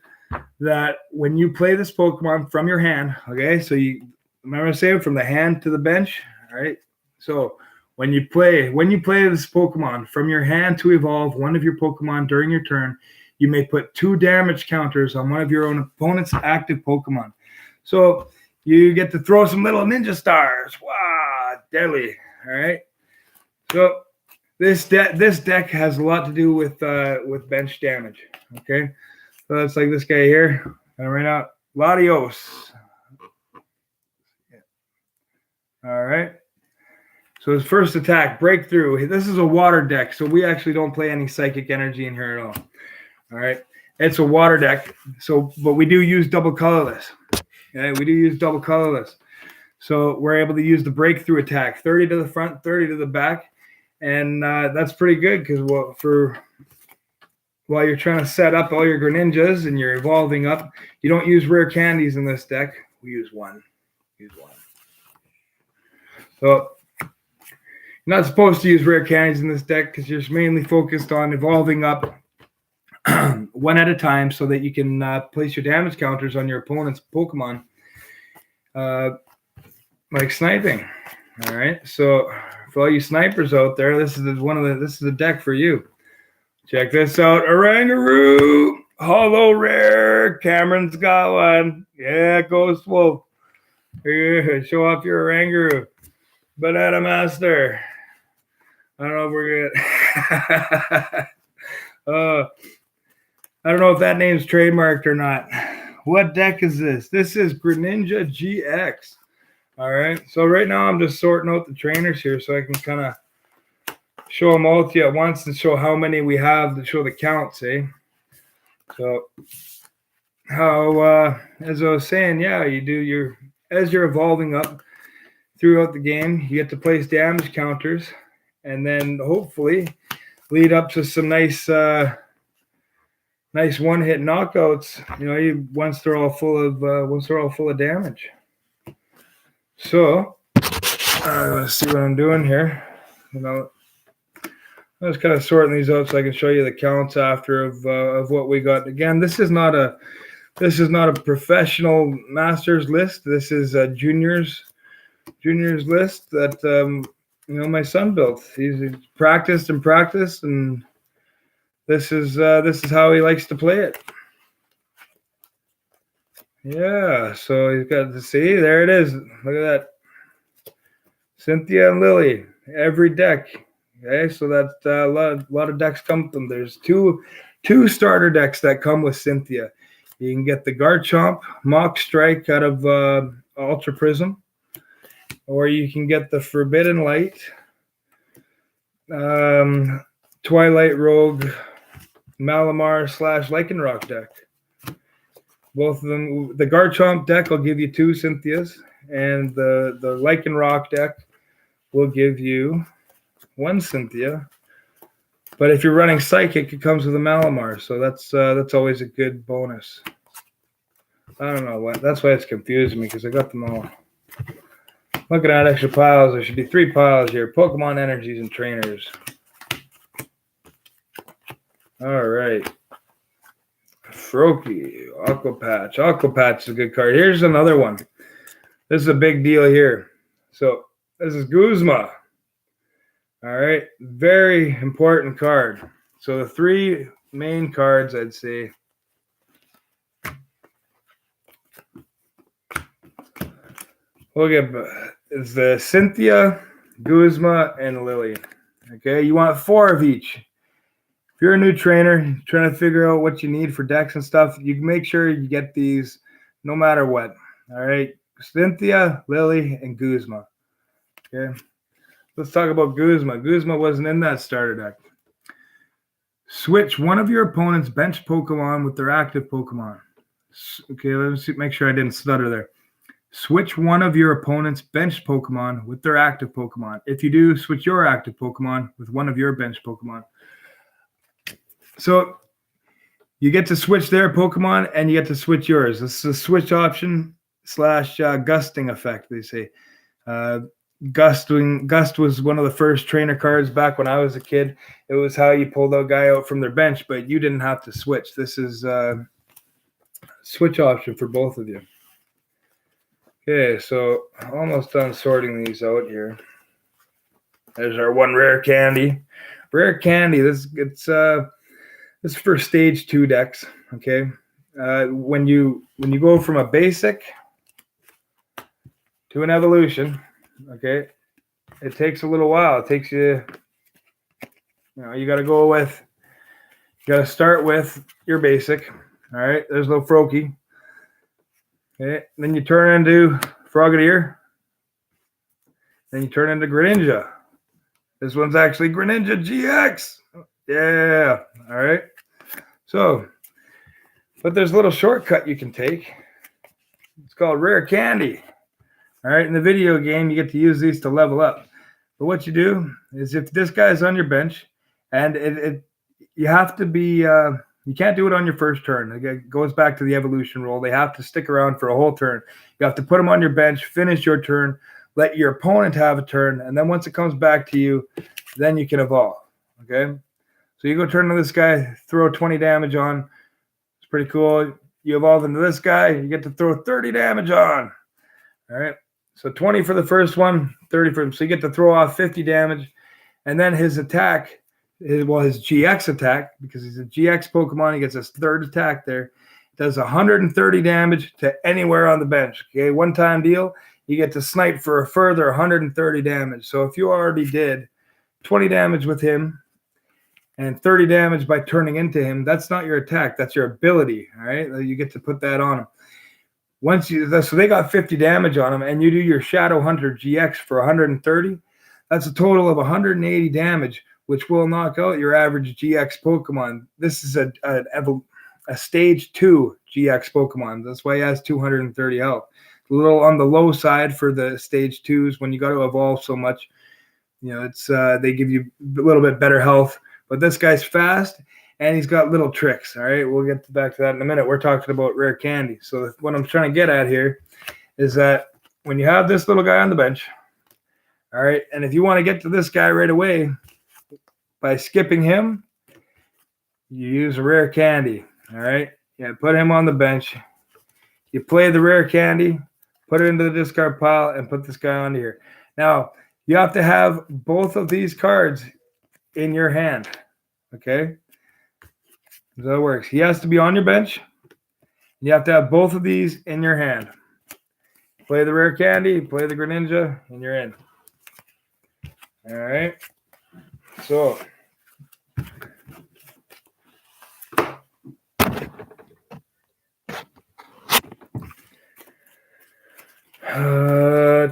that when you play this Pokemon from your hand, okay? So you remember saying from the hand to the bench, all right? So when you play this Pokemon from your hand to evolve one of your Pokemon during your turn, you may put 2 damage counters on one of your own opponent's active Pokemon. So you get to throw some little ninja stars. Wow, deadly. All right. So this deck has a lot to do with bench damage. Okay. So that's like this guy here. And right now, Latios. All right. So his first attack, breakthrough. This is a water deck, so we actually don't play any psychic energy in here at all. All right. It's a water deck. So, but we do use double colorless. Okay, we do use double colorless. So we're able to use the breakthrough attack, 30 to the front, 30 to the back. And that's pretty good because while you're trying to set up all your Greninjas and you're evolving up, you don't use rare candies in this deck. We use one. So you're not supposed to use rare candies in this deck because you're mainly focused on evolving up one at a time so that you can place your damage counters on your opponent's Pokemon, like sniping. All right, so for all you snipers out there, this is the deck for you. Check this out, Orangaroo, holo rare. Cameron's got one. Yeah, GhostWolf. Here, show off your Orangaroo. Banana Master. I don't know if we're good. I don't know if that name's trademarked or not. What deck is this? This is Greninja GX. All right. So right now I'm just sorting out the trainers here so I can kind of show them all to you at once and show how many we have to show the counts, eh? So how, as I was saying, yeah, as you're evolving up throughout the game, you get to place damage counters and then hopefully lead up to some nice one-hit knockouts, once they're all full of damage. So let's see what I'm doing here. I was kind of sorting these out so I can show you the counts after of what we got. Again, this is not a professional masters list. This is a juniors list that my son built. He's practiced, and this is how he likes to play it. Yeah, so he's got to see. There it is. Look at that. Cynthia and Lily, every deck. Okay, so that's a lot of decks come with them. There's two starter decks that come with Cynthia. You can get the Garchomp Mock Strike out of Ultra Prism, or you can get the Forbidden Light Twilight Rogue Malamar / Lycanroc deck. Both of them, the Garchomp deck will give you 2 Cynthias, and the Lycanroc deck will give you 1 Cynthia. But if you're running Psychic, it comes with a Malamar, so that's always a good bonus. I don't know what. That's why it's confusing me because I got them all. Looking at extra piles, there should be 3 piles here: Pokemon energies and trainers. All right. Froakie, Aqua Patch. Aqua Patch is a good card. Here's another one. This is a big deal here. So this is Guzma. All right. Very important card. So the 3 main cards, I'd say. We'll get is the Cynthia, Guzma, and Lily. Okay. You want 4 of each. If you're a new trainer trying to figure out what you need for decks and stuff, you can make sure you get these no matter what. All right. Cynthia, Lily, and Guzma. Okay. Let's talk about Guzma. Guzma wasn't in that starter deck. Switch one of your opponent's bench Pokemon with their active Pokemon. Okay, let's make sure I didn't stutter there. Switch one of your opponent's bench Pokemon with their active Pokemon. If you do, switch your active Pokemon with one of your bench Pokemon. So you get to switch their Pokemon and you get to switch yours. This is a switch option / gusting effect, they say. Gust was one of the first trainer cards back when I was a kid. It was how you pulled a guy out from their bench, but you didn't have to switch. This is a switch option for both of you. Okay, so almost done sorting these out here. There's our 1 rare candy. Rare candy. This is for stage 2 decks. Okay, when you go from a basic to an evolution, okay, it takes a little while. It takes you got to start with your basic. All right, there's little Froakie. Okay, then you turn into Frogadier. Then you turn into Greninja. This one's actually Greninja GX. Yeah. All right. So But there's a little shortcut you can take. It's called Rare Candy. All right, in the video game, you get to use these to level up. But what you do is if this guy's on your bench, and you have to be, you can't do it on your first turn. It goes back to the evolution rule. They have to stick around for a whole turn. You have to put them on your bench, finish your turn, let your opponent have a turn, and then once it comes back to you, then you can evolve. Okay? So you go turn to this guy, throw 20 damage on. It's pretty cool. You evolve into this guy, you get to throw 30 damage on. All right? So 20 for the first one, 30 for him. So you get to throw off 50 damage. And then his attack, his GX attack, because he's a GX Pokemon, he gets his third attack there, does 130 damage to anywhere on the bench. Okay, one-time deal. You get to snipe for a further 130 damage. So if you already did 20 damage with him and 30 damage by turning into him, that's not your attack. That's your ability. All right, you get to put that on him. So they got 50 damage on him, and you do your Shadow Hunter GX for 130. That's a total of 180 damage, which will knock out your average GX Pokemon. This is a stage 2 GX Pokemon. That's why he has 230 health. A little on the low side for the stage 2s when you got to evolve so much. You know, it's they give you a little bit better health. But this guy's fast. And he's got little tricks, all right? We'll get back to that in a minute. We're talking about Rare Candy. So what I'm trying to get at here is that when you have this little guy on the bench, all right, and if you want to get to this guy right away, by skipping him, you use a Rare Candy, all right? Yeah, put him on the bench. You play the Rare Candy, put it into the discard pile, and put this guy on here. Now, you have to have both of these cards in your hand, okay? So that works. He has to be on your bench. You have to have both of these in your hand. Play the Rare Candy, play the Greninja, and you're in. All right. So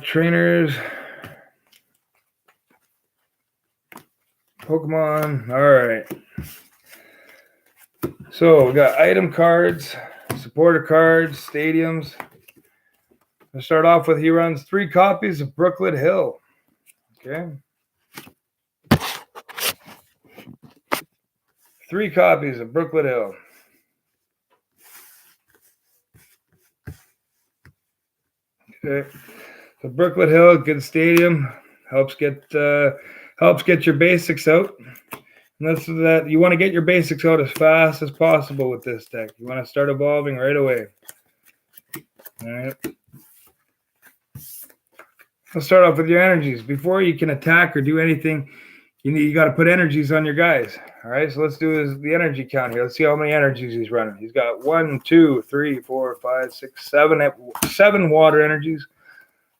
trainers, Pokemon. All right. So we got item cards, supporter cards, stadiums. I'll start off with he runs 3 copies of Brooklet Hill. Okay. 3 copies of Brooklet Hill. Okay. So Brooklet Hill, good stadium, helps get your basics out. And that's that you want to get your basics out as fast as possible with this deck. You want to start evolving right away. All right. Let's start off with your energies. Before you can attack or do anything, you got to put energies on your guys. All right. So let's do the energy count here. Let's see how many energies he's running. He's got 1, 2, 3, 4, 5, 6, 7 water energies.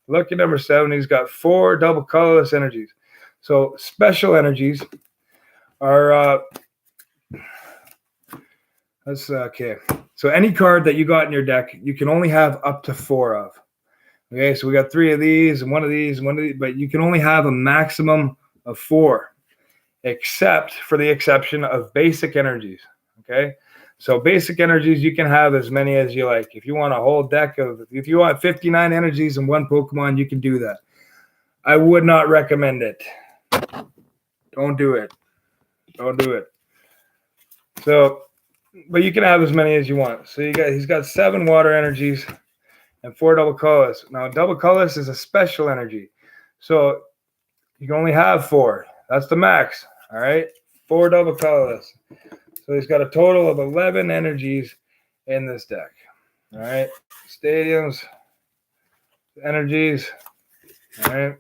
Lucky number 7. He's got 4 double colorless energies. So special energies are that's okay. So any card that you got in your deck, you can only have up to 4 of. Okay, so we got 3 of these and 1 of these and 1 of these, but you can only have a maximum of 4, except for the exception of basic energies. Okay, so basic energies you can have as many as you like. If you want a whole deck of, if you want 59 energies in 1 Pokemon, you can do that. I would not recommend it. Don't do it. Don't do it. So, but you can have as many as you want. So he's got 7 water energies and 4 double colorless. Now, double colorless is a special energy. So you can only have 4. That's the max. All right. 4 double colorless. So he's got a total of 11 energies in this deck. All right. Stadiums, energies. All right.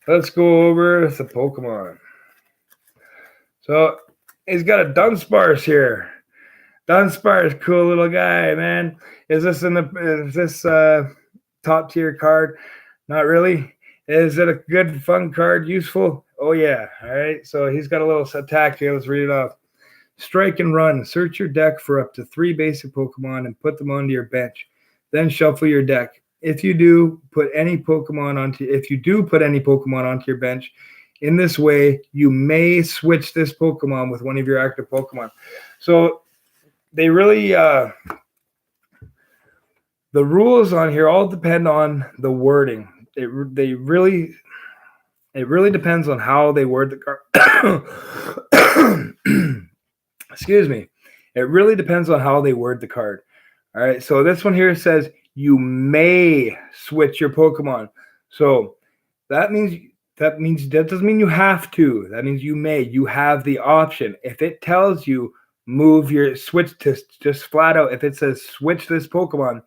Let's go over the Pokemon. So he's got a Dunsparce here. Dunsparce, cool little guy, man. Is this top tier card? Not really. Is it a good, fun card? Useful? Oh yeah. All right. So he's got a little attack here. Let's read it off. Strike and run. Search your deck for up to 3 basic Pokemon and put them onto your bench. Then shuffle your deck. If you do put any Pokemon onto your bench, In this way, you may switch this Pokemon with one of your active Pokemon. So they really, the rules on here all depend on the wording. It really depends on how they word the card. Excuse me. It really depends on how they word the card. All right. So this one here says you may switch your Pokemon. So that doesn't mean you have to. That means you may. You have the option. If it tells you move your switch to just flat out, if it says switch this Pokemon,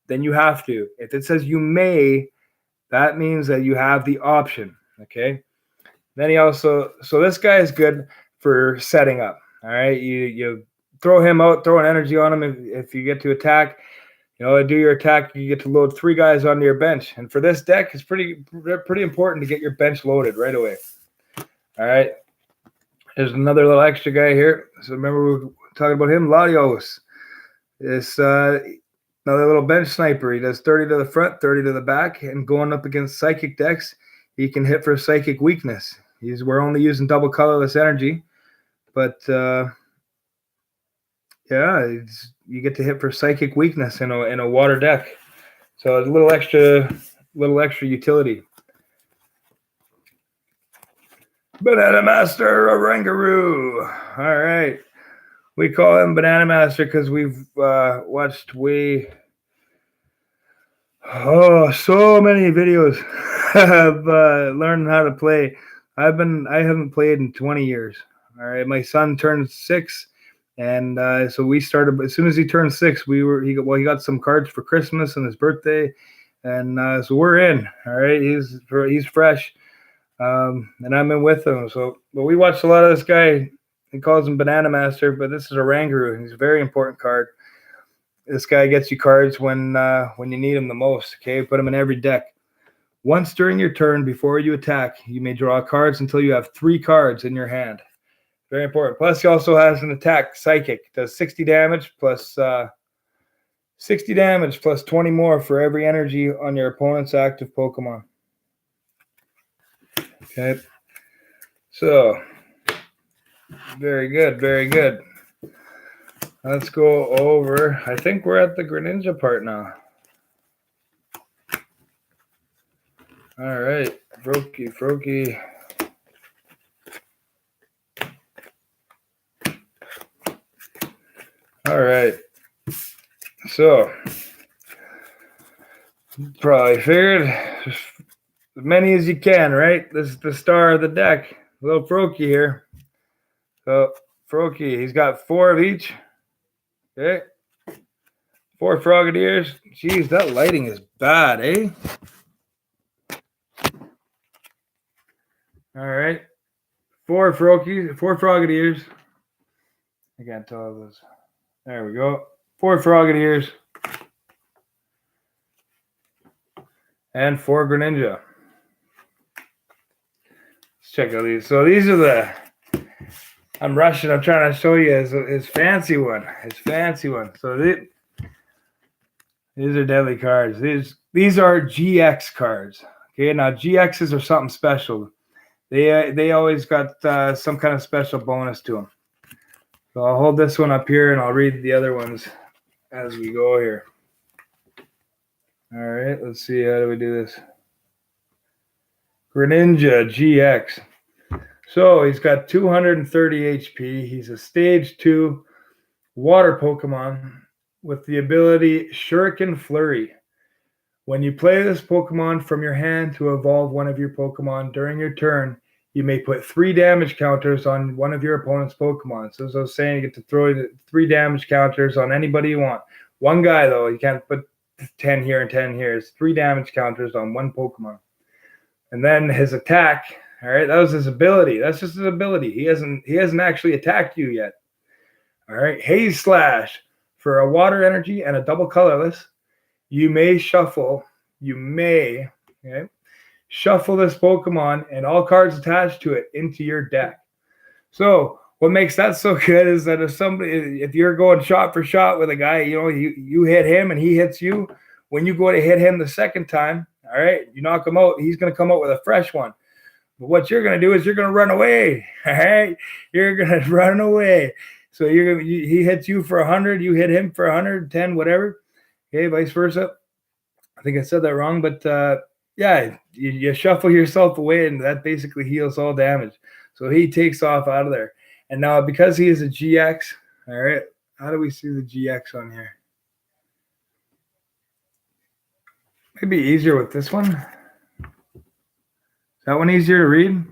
then you have to. If it says you may, that means that you have the option. Okay. Then he also, so this guy is good for setting up. All right. You throw him out, throw an energy on him. If you get to attack, do your attack, you get to load 3 guys onto your bench. And for this deck, it's pretty important to get your bench loaded right away. All right. There's another little extra guy here. So remember we were talking about him, Latios. This another little bench sniper. He does 30 to the front, 30 to the back, and going up against psychic decks, he can hit for psychic weakness. We're only using double colorless energy, but yeah, you get to hit for psychic weakness in a water deck. So it's a little extra utility. Banana Master Orangaroo. All right. We call him Banana Master because we've watched so many videos of learning how to play. I haven't played in 20 years. All right. My son turned 6. And so we started as soon as he turned 6. He got some cards for Christmas and his birthday, and so we're in. All right, he's fresh, and I'm in with him. But we watched a lot of this guy. He calls him Banana Master, but this is a Orangaroo. He's a very important card. This guy gets you cards when you need him the most. Okay, put him in every deck. Once during your turn, before you attack, you may draw cards until you have 3 cards in your hand. Very important. Plus, he also has an attack, Psychic. Does 60 damage plus 20 more for every energy on your opponent's active Pokemon. Okay. So, very good, very good. Let's go over. I think we're at the Greninja part now. All right. Froakie. All right, so probably figured as many as you can, right? This is the star of the deck, little Froakie here. So Froakie, he's got 4 of each. Okay, 4 Frogadiers. Jeez, that lighting is bad, eh? All right, 4 Frogadiers. I can't tell those. There we go. 4 Frogadiers. And 4 Greninja. Let's check out these. So these are I'm rushing. I'm trying to show you his fancy one. So these are deadly cards. These are GX cards. Okay, now GXs are something special. They always got some kind of special bonus to them. So I'll hold this one up here and I'll read the other ones as we go here. All right, let's see. How do we do this? Greninja GX. So he's got 230 HP. He's a stage 2 water Pokemon with the ability Shuriken Flurry. When you play this Pokemon from your hand to evolve one of your Pokemon during your turn, you may put 3 damage counters on one of your opponent's Pokemon. So as I was saying, you get to throw 3 damage counters on anybody you want. One guy, though, you can't put 10 here and 10 here. It's 3 damage counters on one Pokemon. And then his attack, all right, that was his ability. That's just his ability. He hasn't actually attacked you yet. All right, Haze Slash. For a water energy and a double colorless, you may shuffle, shuffle this Pokemon and all cards attached to it into your deck. So what makes that so good is that if you're going shot for shot with a guy, you hit him and he hits you, when you go to hit him the second time, all right, you knock him out, he's going to come out with a fresh one. But what you're going to do is you're going to run away. All right? You're going to run away. So he hits you for 100, you hit him for 110, whatever. Okay, vice versa. I think I said that wrong, but yeah, you shuffle yourself away, and that basically heals all damage. So he takes off out of there. And now because he is a GX, all right, how do we see the GX on here? Maybe easier with this one. Is that one easier to read?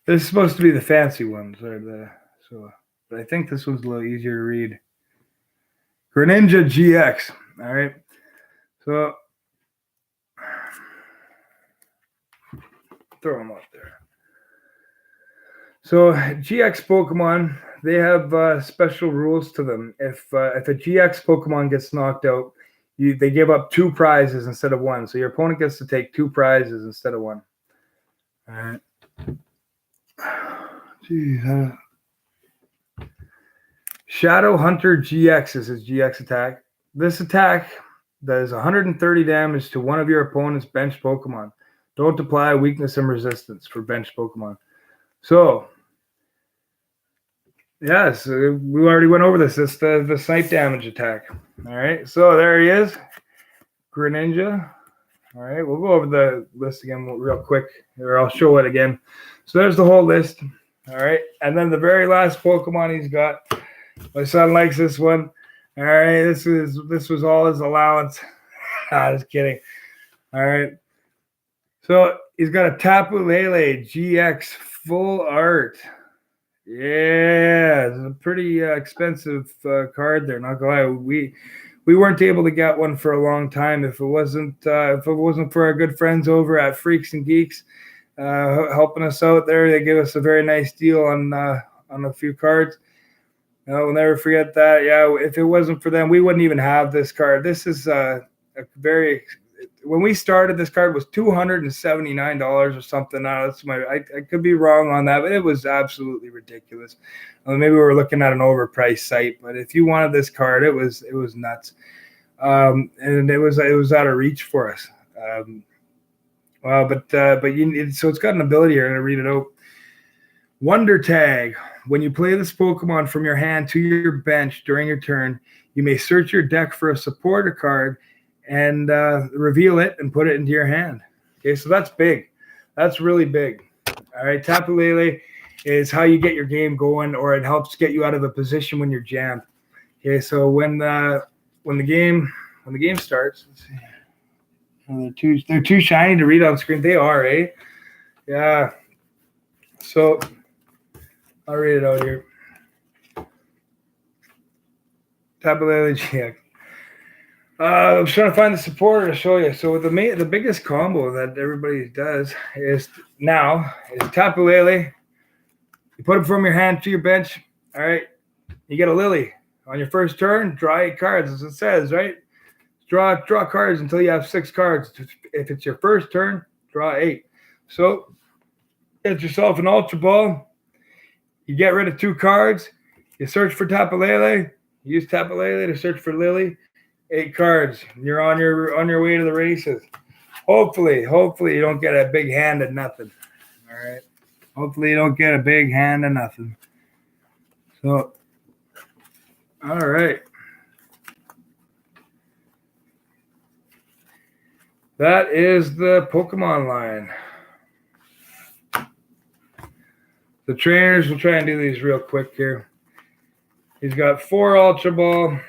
This is supposed to be the fancy ones, but I think this one's a little easier to read. Greninja GX. All right. So throw them up there. So GX Pokemon, they have special rules to them. If a GX Pokemon gets knocked out, they give up 2 prizes instead of 1. So your opponent gets to take 2 prizes instead of 1. All right. Jeez, Shadow Hunter GX is his GX attack. This attack does 130 damage to one of your opponent's bench Pokemon. Don't apply weakness and resistance for bench Pokemon. So, yes, we already went over this. It's the snipe damage attack. All right, so there he is, Greninja. All right, we'll go over the list again real quick, or I'll show it again. So there's the whole list. All right, and then the very last Pokemon he's got. My son likes this one. All right, this was all his allowance. Just kidding. All right, so he's got a Tapu Lele GX full art. Yeah, it's a pretty expensive card there. Not gonna lie, we weren't able to get one for a long time. If it wasn't for our good friends over at Freaks and Geeks helping us out there, they gave us a very nice deal on a few cards. We'll never forget that. Yeah, if it wasn't for them, we wouldn't even have this card. This is when we started, this card was $279 or something. I could be wrong on that, but it was absolutely ridiculous. Maybe we were looking at an overpriced site, but if you wanted this card, it was nuts, and it was out of reach for us. So it's got an ability here. I'm gonna read it out. Wonder Tag. When you play this Pokemon from your hand to your bench during your turn, you may search your deck for a supporter card and reveal it and put it into your hand. Okay, so that's big. That's really big. All right, Tapu Lele is how you get your game going, or it helps get you out of a position when you're jammed. Okay, so when the game starts, let's see. They're too shiny to read on screen. They are, eh? Yeah. So I'll read it out here. Tapu Lele GX. I'm trying to find the supporter to show you. So the biggest combo that everybody does is Tapu Lele. You put it from your hand to your bench. All right. You get a Lily. On your first turn, draw 8 cards, as it says, right? Draw cards until you have 6 cards. If it's your first turn, draw 8. So get yourself an Ultra Ball. You get rid of 2 cards. You search for Tapu Lele. You use Tapu Lele to search for Lily. 8 cards. You're on your way to the races. Hopefully you don't get a big hand of nothing. All right. Hopefully you don't get a big hand of nothing. So, all right. That is the Pokemon line. The trainers, we'll try and do these real quick here. He's got 4 Ultra Ball.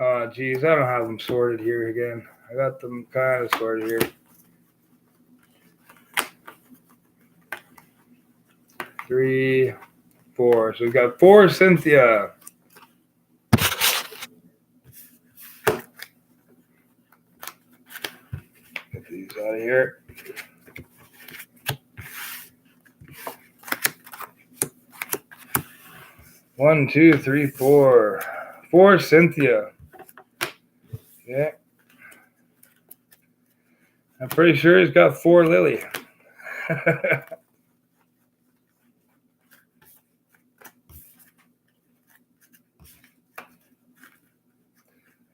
Oh, geez, I don't have them sorted here again. I got them kind of sorted here. 3, 4. So we've got 4 Cynthia. Get these out of here. One, 2, 3, 4. 4 Cynthia. Yeah. I'm pretty sure he's got 4 Lily.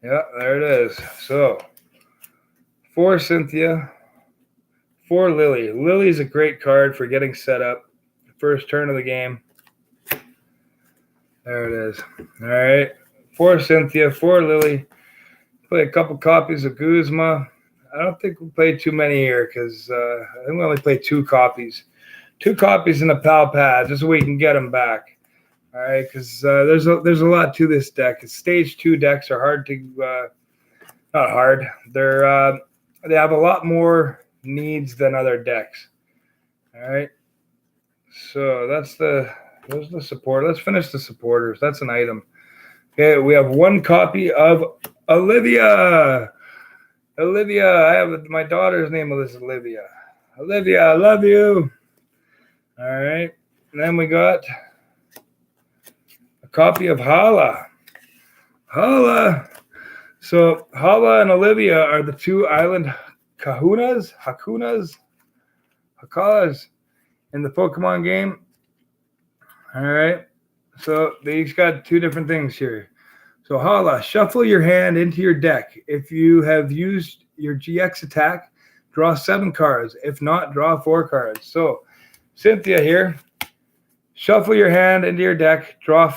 Yeah, there it is. So, 4 Cynthia, For Lily. Lily's a great card for getting set up. First turn of the game. There it is. All right. For Cynthia, for Lily. Play a couple copies of Guzma. I don't think we played too many here because I think we only played 2 copies. 2 copies in a pal pad just so we can get them back. All right, because there's a lot to this deck. Stage 2 decks are hard to not hard. They have a lot more needs than other decks. All right, so those are the support. Let's finish the supporters. That's an item. Okay, we have 1 copy of Olivia. Olivia, I have my daughter's name is Olivia. Olivia, I love you. All right, and then we got a copy of Hala. Hala. So Hala and Olivia are the 2 island Hakunas in the Pokemon game. All right. So they each got 2 different things here. So Hala, shuffle your hand into your deck. If you have used your GX attack, draw 7 cards. If not, draw 4 cards. So Cynthia here, shuffle your hand into your deck, draw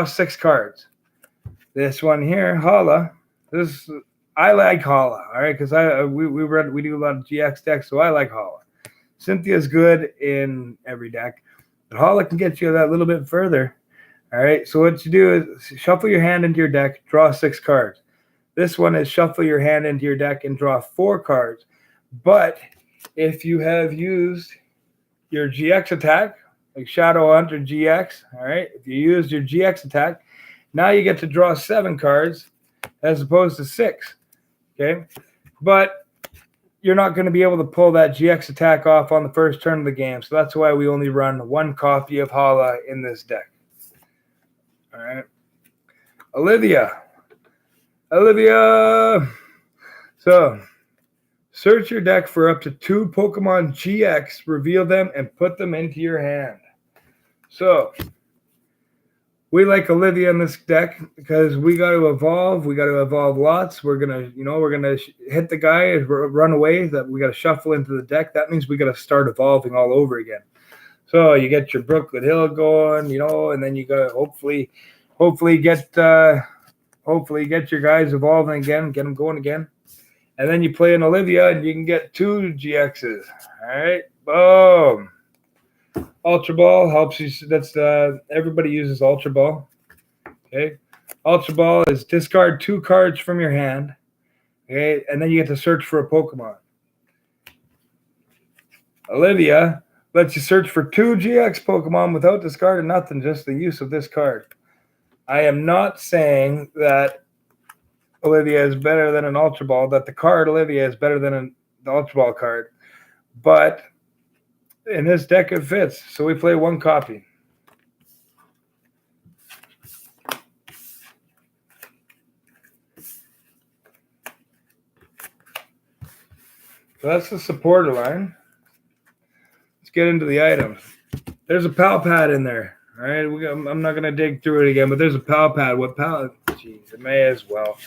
6 cards. This one here, Hala. I like Hala, all right, because we do a lot of GX decks, so I like Hala. Cynthia's good in every deck, but Hala can get you that little bit further. All right, so what you do is shuffle your hand into your deck, draw 6 cards. This one is shuffle your hand into your deck and draw 4 cards. But if you have used your GX attack, like Shadow Hunter GX, all right, if you used your GX attack, now you get to draw 7 cards as opposed to 6, okay? But you're not going to be able to pull that GX attack off on the first turn of the game, so that's why we only run 1 copy of Hala in this deck. All right. Olivia. So, search your deck for up to 2 Pokemon GX, reveal them, and put them into your hand. So, we like Olivia in this deck because we got to evolve. We got to evolve lots. We're gonna hit the guy and run away. That we got to shuffle into the deck. That means we got to start evolving all over again. So you get your Brookwood Hill going, and then you got to hopefully get your guys evolving again, get them going again, and then you play an Olivia and you can get 2 GXs. All right, boom. Ultra Ball helps you. That's everybody uses Ultra Ball. Okay, Ultra Ball is discard 2 cards from your hand. Okay, and then you get to search for a Pokemon. Olivia lets you search for 2 GX Pokemon without discarding nothing, just the use of this card. I am not saying that Olivia is better than an Ultra Ball, that the card Olivia is better than the Ultra Ball card, but in this deck it fits, so we play 1 copy. So that's the supporter line. Let's get into the items. There's a pal pad in there. All right, I'm not going to dig through it again, but there's a pal pad. What pal? Jeez, it may as well.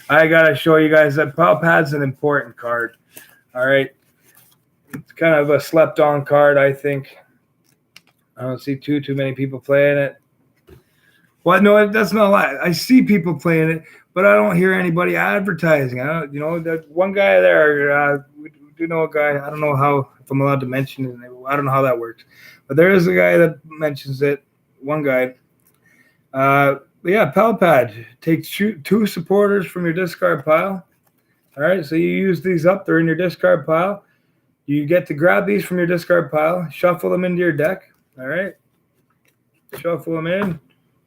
I got to show you guys that pal pad's an important card. All right. It's kind of a slept-on card, I think. I don't see too many people playing it. Well, no, that's not a lie. I see people playing it, but I don't hear anybody advertising. That one guy there, we do know a guy. I don't know if I'm allowed to mention his name. I don't know how that works. But there is a guy that mentions it, one guy. But yeah, Pal Pad. Take 2 supporters from your discard pile. All right, so you use these up. They're in your discard pile. You get to grab these from your discard pile, shuffle them into your deck. All right, shuffle them in.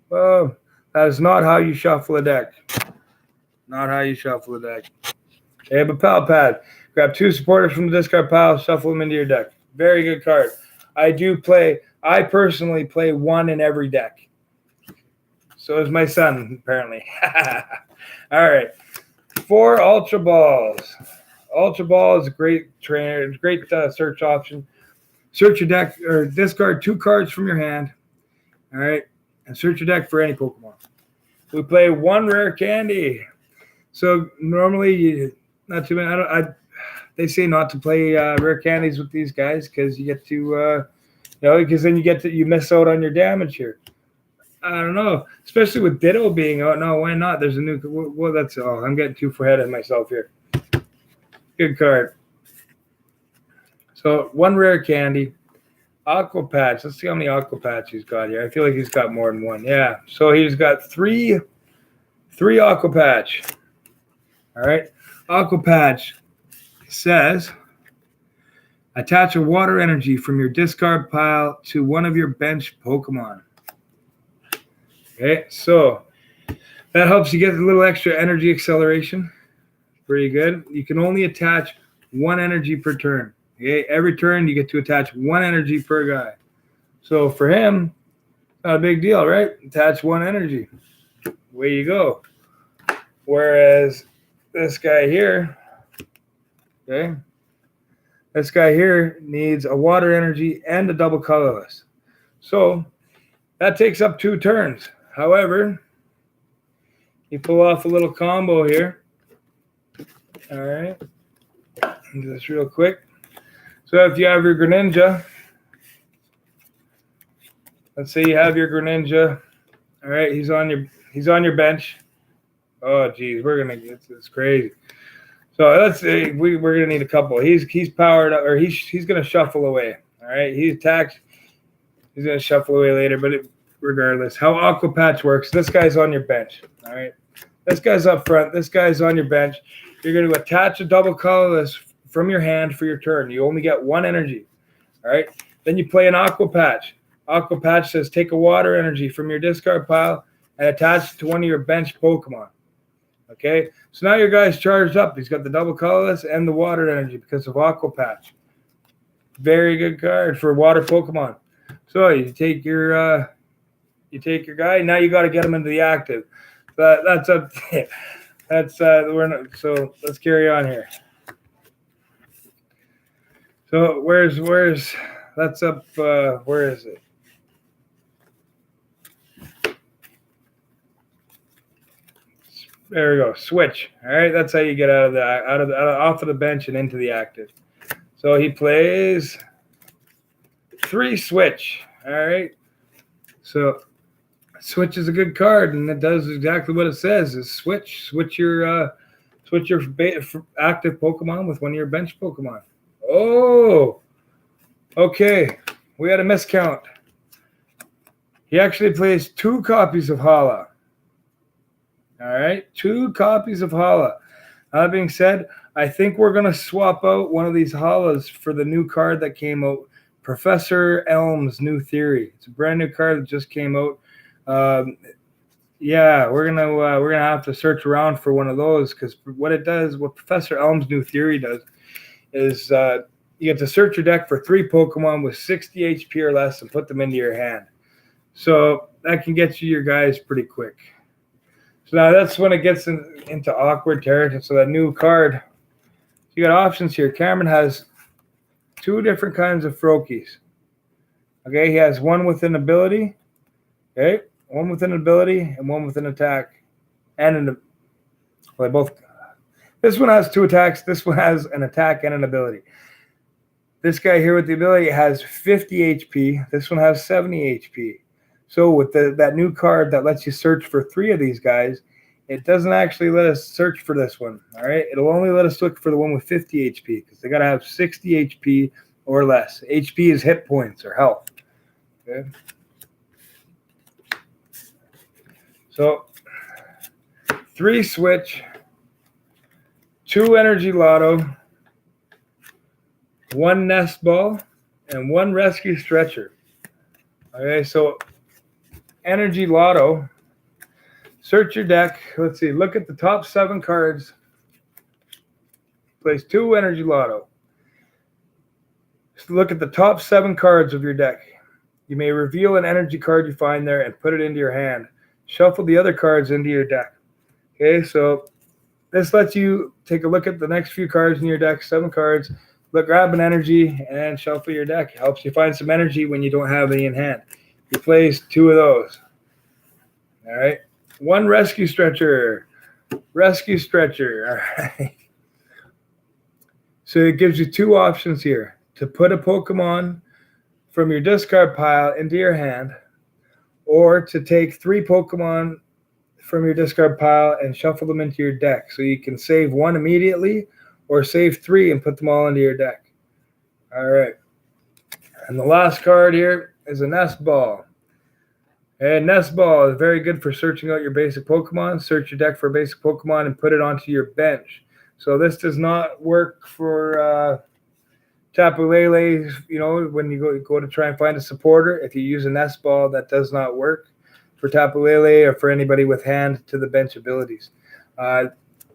Well, that is not how you shuffle a deck. Not how you shuffle a deck. Okay, but Pal Pad. Grab 2 supporters from the discard pile, shuffle them into your deck. Very good card. I personally play 1 in every deck. So is my son, apparently. All right. 4 Ultra Balls. Ultra Ball is a great trainer. It's a great search option. Search your deck or discard 2 cards from your hand. All right. And search your deck for any Pokemon. We play 1 rare candy. So normally, not too many. they say not to play rare candies with these guys because you get to, because then you miss out on your damage here. I don't know, especially with Ditto being out. No, why not? There's a new. Well, that's all. I'm getting too ahead of myself here. Good card. So one rare candy, Aqua Patch. Let's see how many Aqua Patch he's got here. I feel like he's got more than one. Yeah. So he's got three Aqua Patch. All right. Aqua Patch says attach a water energy from your discard pile to one of your bench Pokemon. Okay, so that helps you get a little extra energy acceleration. Pretty good. You can only attach one energy per turn. Okay, every turn you get to attach one energy per guy. So for him, not a big deal, right? Attach one energy. Away you go. Whereas this guy here, okay, this guy here needs a water energy and a double colorless. So that takes up 2 turns. However, you pull off a little combo here. All right. Do this real quick. So if you have your Greninja, let's say you have your Greninja. All right, he's on your bench. Oh geez, it's crazy. So let's say we're gonna need a couple. He's powered up, or he's gonna shuffle away. All right, he's attacked. He's gonna shuffle away later, but regardless, how Aqua Patch works, this guy's on your bench. All right, this guy's up front. This guy's on your bench. You're going to attach a double colorless from your hand for your turn. You only get one energy. All right, then you play an Aqua Patch. Aqua Patch says take a water energy from your discard pile and attach it to one of your bench Pokemon. Okay, so now your guy's charged up. He's got the double colorless and the water energy because of Aqua Patch. Very good card for water Pokemon. So you take your guy. Now you got to get him into the active. But that's up. So let's carry on here. So where's that's up? Where is it? There we go. Switch. All right, that's how you get off of the bench and into the active. So he plays 3 switch. All right. So switch is a good card, and it does exactly what it says: is switch your active Pokemon with one of your bench Pokemon. Oh, okay. We had a miscount. He actually plays 2 copies of Hala. All right, 2 copies of Hala. That being said, I think we're going to swap out one of these Halas for the new card that came out, Professor Elm's New Theory. It's a brand new card that just came out. Yeah, we're gonna have to search around for one of those, because what Professor Elm's New Theory does is you get to search your deck for 3 Pokemon with 60 HP or less and put them into your hand. So that can get you your guys pretty quick. So now that's when it gets into awkward territory. So that new card, you got options here. Cameron has 2 different kinds of Froakies. Okay, he has one with an ability. Okay, one with an ability and one with an attack. This one has 2 attacks. This one has an attack and an ability. This guy here with the ability has 50 HP. This one has 70 HP. So with that new card that lets you search for 3 of these guys, it doesn't actually let us search for this one. All right, it'll only let us look for the one with 50 HP because they got to have 60 HP or less. HP is hit points or health. Okay. So 3 switch, 2 energy lotto, 1 nest ball, and 1 rescue stretcher. Okay, so energy lotto. Search your deck. Let's see. Look at the top 7 cards. Place 2 energy lotto. Just look at the top 7 cards of your deck. You may reveal an energy card you find there and put it into your hand. Shuffle the other cards into your deck. Okay, so this lets you take a look at the next few cards in your deck, 7 cards. Grab an energy and shuffle your deck. It helps you find some energy when you don't have any in hand. He plays 2 of those. All right. 1 rescue stretcher. Rescue stretcher. All right. So it gives you two options here: to put a Pokemon from your discard pile into your hand, or to take 3 Pokemon from your discard pile and shuffle them into your deck. So you can save 1 immediately, or save 3 and put them all into your deck. All right. And the last card here is a Nest Ball. And Nest Ball is very good for searching out your basic Pokemon. Search your deck for a basic Pokemon and put it onto your bench. So this does not work for Tapu Lele, you know, when you go to try and find a supporter. If you use a Nest Ball, that does not work for Tapu Lele or for anybody with hand to the bench abilities. A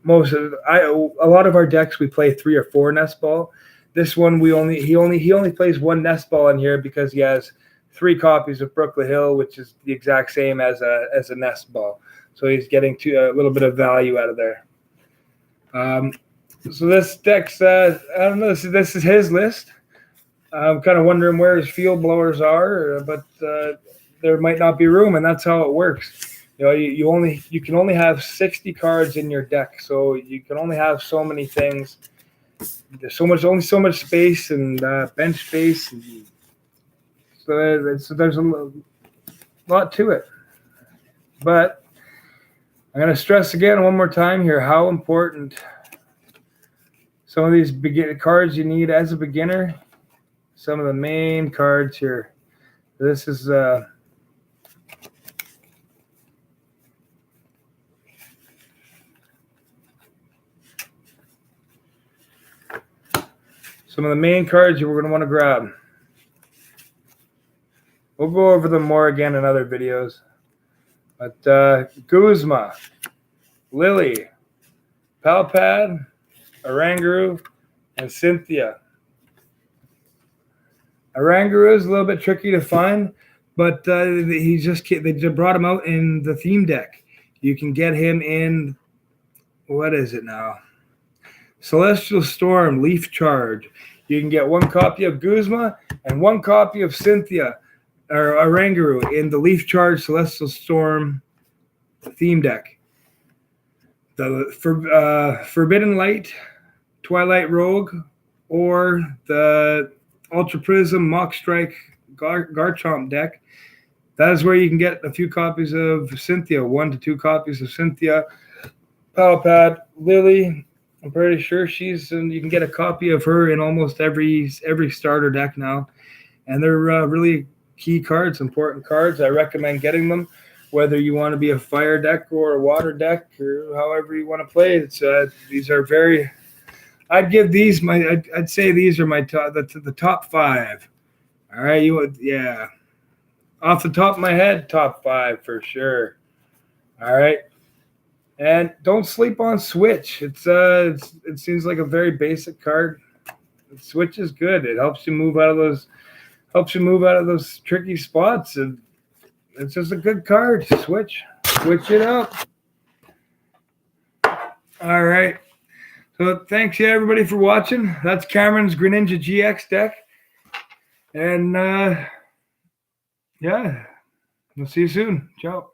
lot of our decks we play 3 or 4 Nest Ball. This one he only plays 1 Nest Ball in here because he has 3 copies of Brooklet Hill, which is the exact same as a Nest Ball. So he's getting a little bit of value out of there. So this deck's, I don't know, this is his list. I'm kind of wondering where his field blowers are, but there might not be room, and that's how it works. You know, you can only have 60 cards in your deck, so you can only have so many things. There's only so much space and bench space. So there's a lot to it. But I'm going to stress again one more time here how important some of these cards you need as a beginner. Some of the main cards here. This is some of the main cards you're going to want to grab. We'll go over them more again in other videos. But Guzma, Lily, Palpad, Oranguru, and Cynthia. Oranguru is a little bit tricky to find, but they just brought him out in the theme deck. You can get him in, what is it now? Celestial Storm, Leaf Charge. You can get 1 copy of Guzma and 1 copy of Cynthia or Oranguru in the Leaf Charge Celestial Storm theme deck. The Forbidden Light, Twilight Rogue, or the Ultra Prism Mock Strike Garchomp deck. That is where you can get a few copies of Cynthia, 1 to 2 copies of Cynthia. Palpad, Lily, I'm pretty sure you can get a copy of her in almost every starter deck now. And they're really key cards, important cards. I recommend getting them, whether you want to be a fire deck or a water deck or however you want to play. These are very, I'd say these are my the top 5. All right, yeah. Off the top of my head, top 5 for sure. All right. And don't sleep on Switch. It seems like a very basic card. Switch is good. It helps you move out of those tricky spots, and it's just a good card. Switch it up. All right. So thanks everybody for watching. That's Cameron's Greninja GX deck, and yeah, we'll see you soon. Ciao.